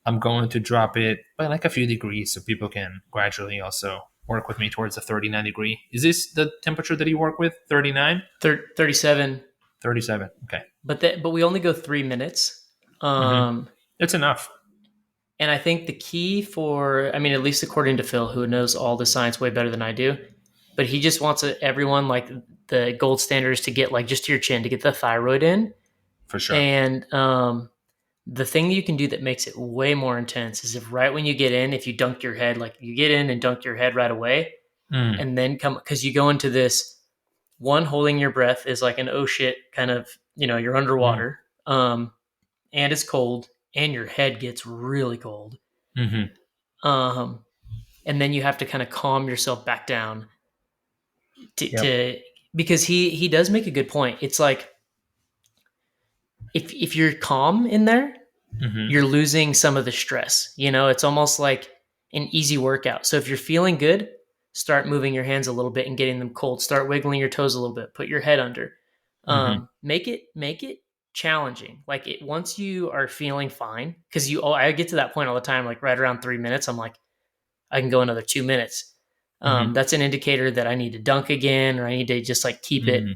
I'm going to drop it by like a few degrees so people can gradually also work with me towards the 39 degree. Is this the temperature that you work with? 39? 37. 37. Okay. But we only go 3 minutes. Mm-hmm. Um, It's enough. and I think the key for, I mean, at least according to Phil, who knows all the science way better than I do, but he just wants everyone, like, the gold standards to get like just to your chin to get the thyroid in. For sure. And the thing you can do that makes it way more intense is if right when you get in, if you dunk your head, like you get in and dunk your head right away, Mm. and then come, because you go into this one, holding your breath is like an oh shit kind of, you're Mm. underwater, and it's cold, and your head gets really cold. Mm-hmm. Um, and then you have to kind of calm yourself back down Yep. to because he does make a good point. It's like if you're calm in there, Mm-hmm. you're losing some of the stress. It's almost like an easy workout. So if you're feeling good, start moving your hands a little bit and getting them cold. Start wiggling your toes a little bit. Put your head under. Mm-hmm. Make it challenging. Like, it once you are feeling fine, because I get to that point all the time. Like right around 3 minutes, I'm like, I can go another 2 minutes. Mm-hmm. That's an indicator that I need to dunk again, or I need to just like Mm-hmm.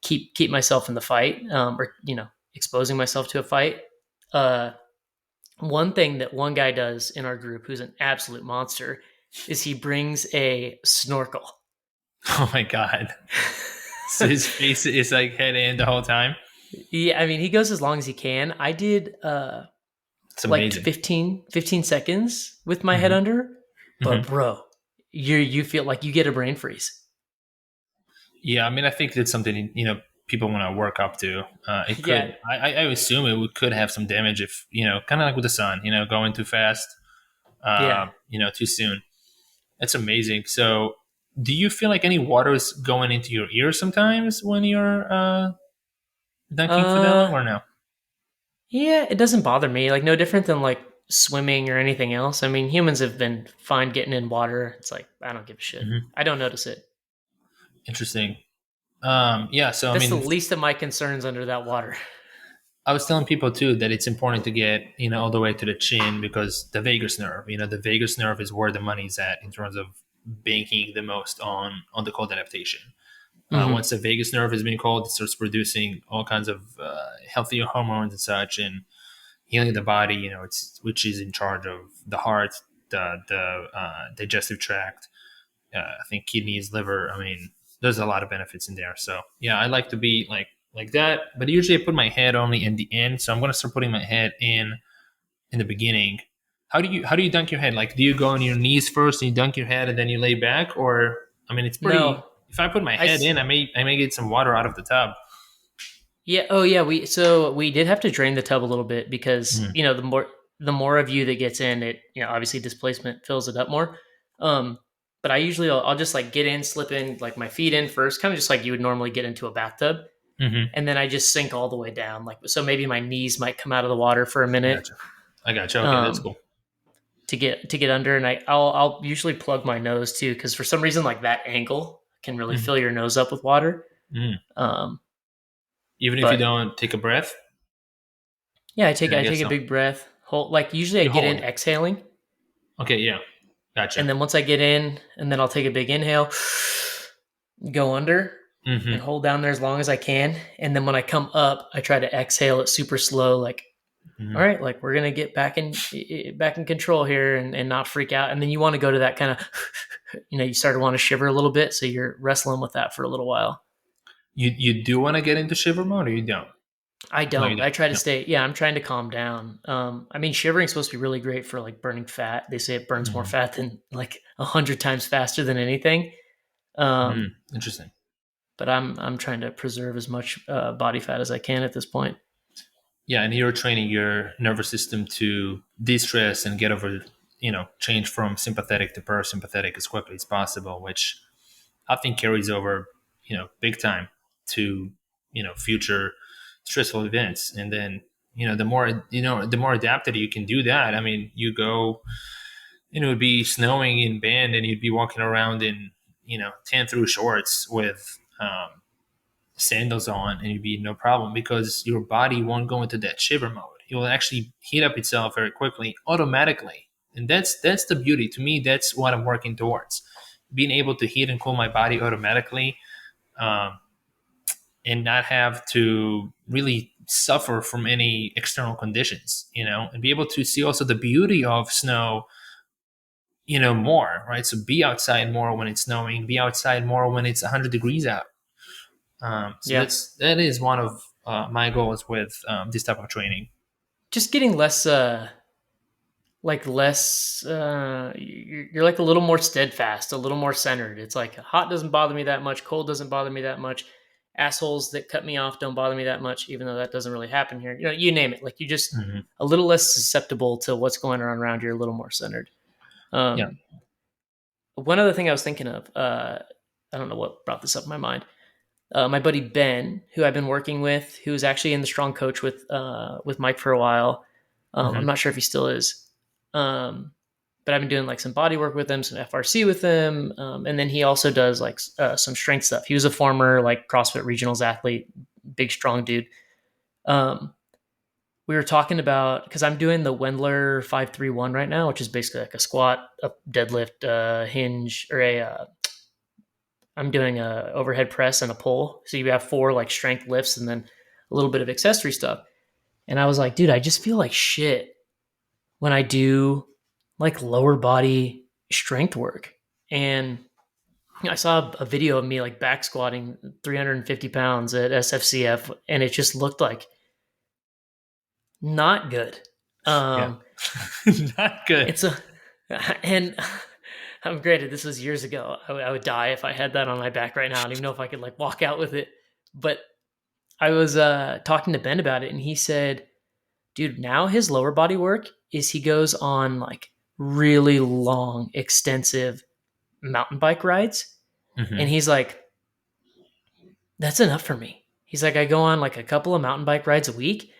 keep myself in the fight, or exposing myself to a fight. Uh, One thing that one guy does in our group, who's an absolute monster, is he brings a snorkel. Oh my God. So his face is like head in the whole time. Yeah, I mean, he goes as long as he can. I did It's like amazing. 15 seconds with my head Mm-hmm. under, but Mm-hmm. bro, you feel like you get a brain freeze. Yeah, I mean, I think it's something people want to work up to. It Yeah, could, I assume could have some damage if kind of like with the sun, going too fast, yeah. too soon. That's amazing. So, do you feel like any water is going into your ears sometimes when you're dunking for that long, Uh, or no? yeah, it doesn't bother me. Like, no different than like swimming or anything else. I mean, humans have been fine getting in water. It's like I don't give a shit. Hmm. I don't notice it. Interesting. Yeah. So I That's the mean, least of my concerns under that water. I was telling people too that it's important to get all the way to the chin because the vagus nerve. The vagus nerve is where the money's at in terms of banking the most on the cold adaptation. Hmm. Once the vagus nerve has been cold, it starts producing all kinds of healthier hormones and such, and healing the body. It's which is in charge of the heart, the digestive tract. I think kidneys, liver. I mean, there's a lot of benefits in there. So yeah, I like to be like that. But usually I put my head only in the end. So I'm gonna start putting my head in the beginning. How do you dunk your head? Like, do you go on your knees first and you dunk your head and then you lay back, or I mean, it's No, pretty. If I put my I. head in, I may get some water out of the tub. Yeah. Oh, yeah. We did have to drain the tub a little bit because Mm, the more of you that gets in, it obviously displacement fills it up more. Um, but I usually I'll just like get in, slip in like my feet in first, kind of just like you would normally get into a bathtub, mm-hmm. and then I just sink all the way down. Like so, maybe my knees might come out of the water for a minute Gotcha. I gotcha. Okay, that's um, cool. to get under, and I'll usually plug my nose too because for some reason like that angle can really Mm-hmm. fill your nose up with water. Mm. Um, Even if you but don't take a breath, Yeah, I take I I guess take a so. big breath. Hold like usually I You get in hold. exhaling, Okay, yeah, and gotcha. then once I get in, and then I'll take a big inhale, go under, and Mm-hmm. hold down there as long as I can. And then when I come up, I try to exhale it super slow, like all Mm-hmm. right, like we're gonna get back in control here and not freak out. And then you want to go to that kind of you start to want to shiver a little bit, so you're wrestling with that for a little while. You do want to get into shiver mode, or you don't? I No, you don't. I don't. try to No. stay. Yeah, I'm trying to calm down. I mean, shivering's supposed to be really great for like burning fat. They say it burns more Mm-hmm. fat than like 100 times faster than anything. Um, Mm, interesting. but I'm trying to preserve as much body fat as I can at this point. Yeah, and you're training your nervous system to de-stress and get over, change from sympathetic to parasympathetic as quickly as possible, which I think carries over, big time to, future stressful events. And then, the more adapted you can do that. I mean, you go, it would be snowing in Bend and you'd be walking around in, tan through shorts with, sandals on and you'd be no problem because your body won't go into that shiver mode. It will actually heat up itself very quickly, automatically. And that's the beauty. To me, that's what I'm working towards. Being able to heat and cool my body automatically, um, and not have to really suffer from any external conditions, and be able to see also the beauty of snow, more, right? So be outside more when it's snowing, be outside more when it's 100 degrees out. So Yeah, that is one of my goals with this type of training. just getting less like less. You're like a little more steadfast, a little more centered. It's like hot doesn't bother me that much, cold doesn't bother me that much. Assholes that cut me off don't bother me that much, even though that doesn't really happen here. You name it. Like you just Hmm. a little less susceptible to what's going on around you, a little more centered. Yeah. Um, One other thing I was thinking of, I don't know what brought this up in my mind. My buddy Ben, who I've been working with, who was actually in the strong coach with Mike for a while. I'm Hmm. not sure if he still is, but I've been doing like some body work with him, some FRC with him, and then he also does like some strength stuff. He was a former like CrossFit regionals athlete, big strong dude. Um, we were talking about because I'm doing the Wendler 531 right now, which is basically like a squat, a deadlift, hinge, or I'm doing a overhead press and a pull. So you have four like strength lifts and then a little bit of accessory stuff. And I was like, dude, I just feel like shit when I do like lower body strength work. And I saw a video of me like back squatting 350 pounds at SFCF, and it just looked like not good. Yeah. Um, Not good. it's a, and I'm granted, this was years ago. I would die if I had that on my back right now. I don't even know if I could like walk out with it. But I was talking to Ben about it, and he said, dude, now his lower body work is he goes on like really long, extensive mountain bike rides. And Hmm. he's like, that's enough for me. He's like, I go on like a couple of mountain bike rides a week.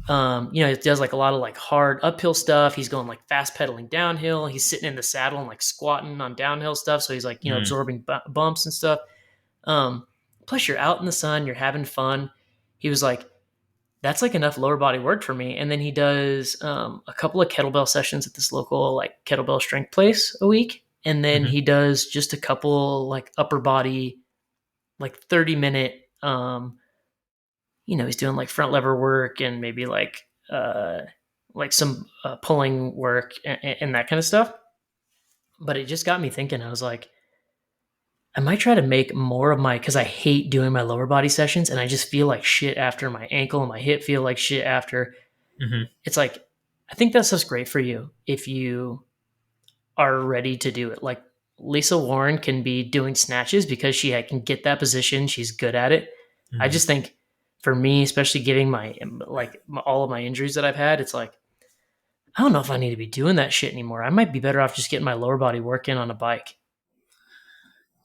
It does like a lot of like hard uphill stuff. He's going like fast pedaling downhill. He's sitting in the saddle and like squatting on downhill stuff. So he's like, Mm, absorbing bumps and stuff. Um, Plus, you're out in the sun, you're having fun. He was like, that's like enough lower body work for me. And then he does a couple of kettlebell sessions at this local like kettlebell strength place a week. And then hmm he does just a couple like upper body, like 30-minute, he's doing like front lever work and maybe like some pulling work and that kind of stuff. But it just got me thinking. I was like, I might try to make more of my, because I hate doing my lower body sessions and I just feel like shit after. My ankle and my hip feel like shit after. hmm It's like, I think that stuff's great for you if you are ready to do it. Like Lisa Warren can be doing snatches because she can get that position. She's good at it. I hmm just think for me, especially giving all of my injuries that I've had, it's like, I don't know if I need to be doing that shit anymore. I might be better off just getting my lower body work in on a bike.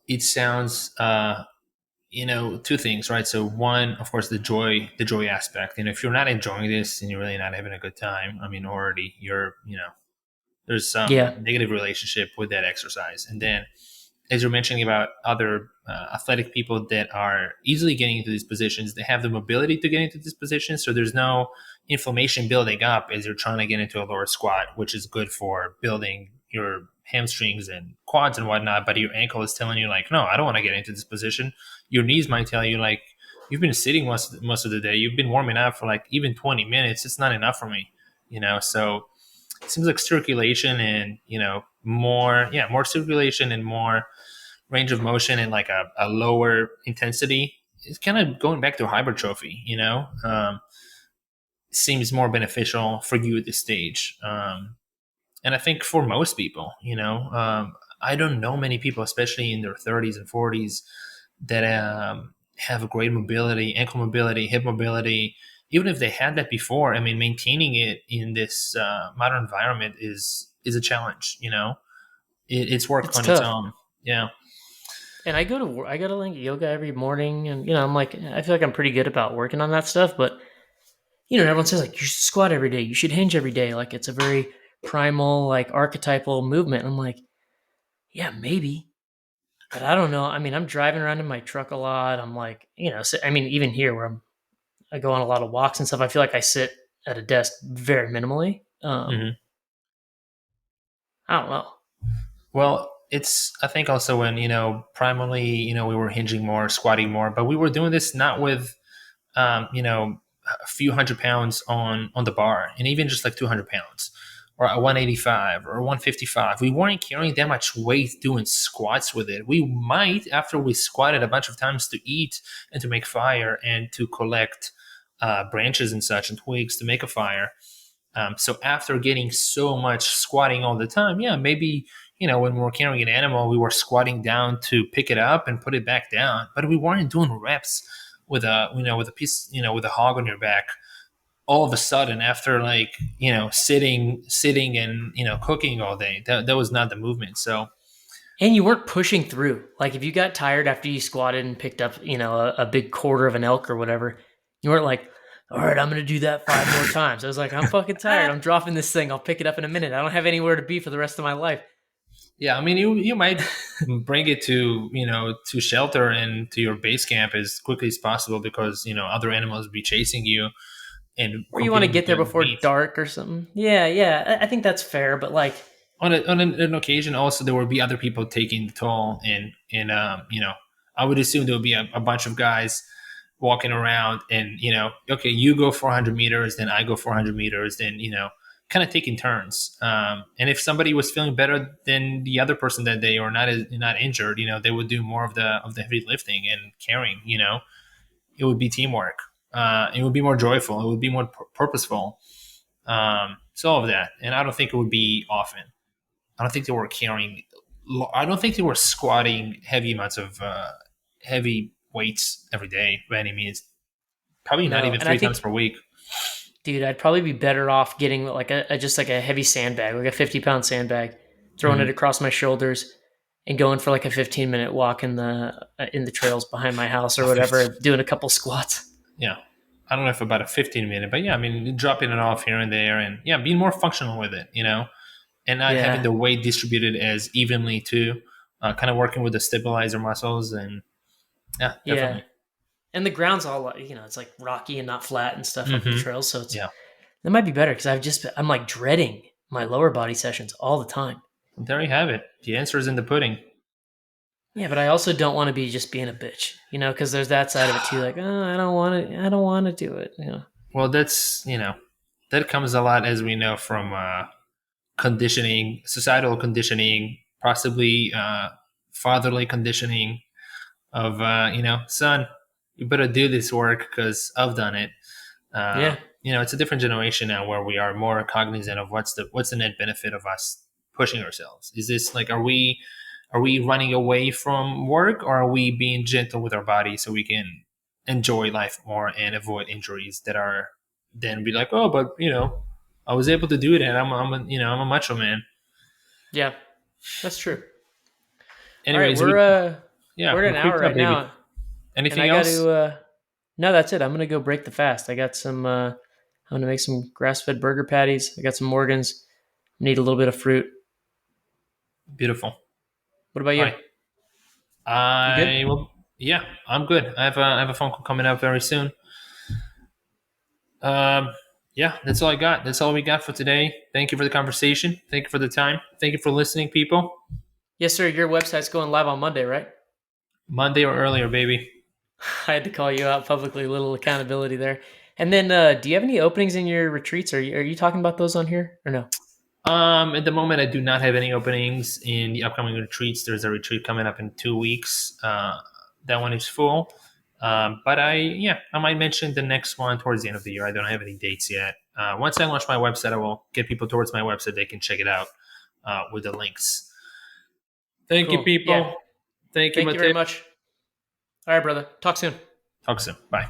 It sounds, two things, right? So one, of course, the joy aspect. And if you're not enjoying this and you're really not having a good time, I mean, already there's some Yeah. negative relationship with that exercise. And then, as you're mentioning about other athletic people that are easily getting into these positions, they have the mobility to get into these positions. So there's no inflammation building up as you're trying to get into a lower squat, which is good for building your hamstrings and quads and whatnot. But your ankle is telling you, like, no, I don't want to get into this position. Your knees might tell you, like, you've been sitting most of the day. You've been warming up for like even 20 minutes. It's not enough for me, So it seems like circulation and more circulation and more range of motion and like a lower intensity. It's kind of going back to hypertrophy, seems more beneficial for you at this stage. And I think for most people, I don't know many people, especially in their 30s and 40s, that have a great mobility, ankle mobility, hip mobility. Even if they had that before, I mean, maintaining it in this modern environment is a challenge. It's work It's on its tough. own. Yeah. And I go to like yoga every morning, and I'm like, I feel like I'm pretty good about working on that stuff. But everyone says like you should squat every day, you should hinge every day, like it's a very primal, like archetypal movement. I'm like, yeah, maybe, but I don't know. I mean, I'm driving around in my truck a lot. I'm like, I mean, even here where I go on a lot of walks and stuff, I feel like I sit at a desk very minimally. hmm I don't know. Well, it's I think also when primarily we were hinging more, squatting more, but we were doing this not with a few hundred pounds on the bar, and even just like 200 pounds or a 185 or 155. We weren't carrying that much weight doing squats with it. We might after we squatted a bunch of times to eat and to make fire and to collect branches and such and twigs to make a fire. So after getting so much squatting all the time, yeah, maybe when we were carrying an animal, we were squatting down to pick it up and put it back down, but we weren't doing reps with a piece with a hog on your back. All of a sudden, after like sitting and cooking all day, that was not the movement. So And you weren't pushing through. Like if you got tired after you squatted and picked up, a big quarter of an elk or whatever, you weren't like, all right, I'm going to do that 5 more times. I was like, I'm fucking tired. I'm dropping this thing. I'll pick it up in a minute. I don't have anywhere to be for the rest of my life. yeah, I mean, you might bring it to to shelter and to your base camp as quickly as possible because other animals will be chasing you and Or you want to competing get with there your before meat. dark or something. Yeah, yeah. I think that's fair. But like, On an occasion, also there will be other people taking the toll, and I would assume there will be a bunch of guys walking around, and okay, you go 400 meters, then I go 400 meters, then kind of taking turns. And if somebody was feeling better than the other person that day or not injured, they would do more of the heavy lifting and carrying. It would be teamwork. It would be more joyful. It would be more purposeful. So all of that, and I don't think it would be often. I don't think they were carrying. I don't think they were squatting heavy amounts of heavy weights every day by any means. Probably not no. even And I three times think, per week. dude, I'd probably be better off getting like just like a heavy sandbag, like a 50-pound sandbag, throwing it hmm across my shoulders, and going for like a 15-minute walk in the trails behind my house or whatever, doing a couple squats. Yeah. I don't know if about a 15 minute, but yeah, I mean, dropping it off here and there, and yeah, being more functional with it, and not having Yeah, the weight distributed as evenly too. Kind of working with the stabilizer muscles, and yeah, yeah. definitely. And the ground's all it's like rocky and not flat and stuff up the Hmm. trails, so it's Yeah, that might be better because I'm like dreading my lower body sessions all the time. there you have it. The answer is in the pudding. Yeah, but I also don't want to be just being a bitch, because there's that side of it too. Like, oh, I don't want to do it. Well, that's that comes a lot, as we know, from conditioning, societal conditioning, possibly fatherly conditioning of son, you better do this work because I've done it. Yeah, It's a different generation now where we are more cognizant of what's the net benefit of us pushing ourselves. Is this like, are we running away from work, or are we being gentle with our body so we can enjoy life more and avoid injuries that are then be like, oh, but I was able to do it, and I'm a macho man. yeah, that's true. All right, Anyways, we we're yeah, at we an hour quicked up, right baby. now, and Anything I got else? to. No, that's it. I'm gonna go break the fast. I got some. I'm gonna make some grass-fed burger patties. I got some Morgans. Need a little bit of fruit. Beautiful. What about All you? right. You good? I will. Yeah, I'm good. I have a phone call coming up very soon. Um, yeah, that's all I got. That's all we got for today. Thank you for the conversation. Thank you for the time. Thank you for listening, people. Yes, sir. Your website's going live on Monday, right? Monday or earlier, baby. I had to call you out publicly. A little accountability there. And then, do you have any openings in your retreats? Are you talking about those on here or no? At the moment, I do not have any openings in the upcoming retreats. There's a retreat coming up in 2 weeks. That one is full. But I might mention the next one towards the end of the year. I don't have any dates yet. Once I launch my website, I will get people towards my website. They can check it out with the links. Thank you, Cool. Yeah. people. Thank you, Thank you very Mateo. much. All right, brother. Talk soon. Talk soon. Bye.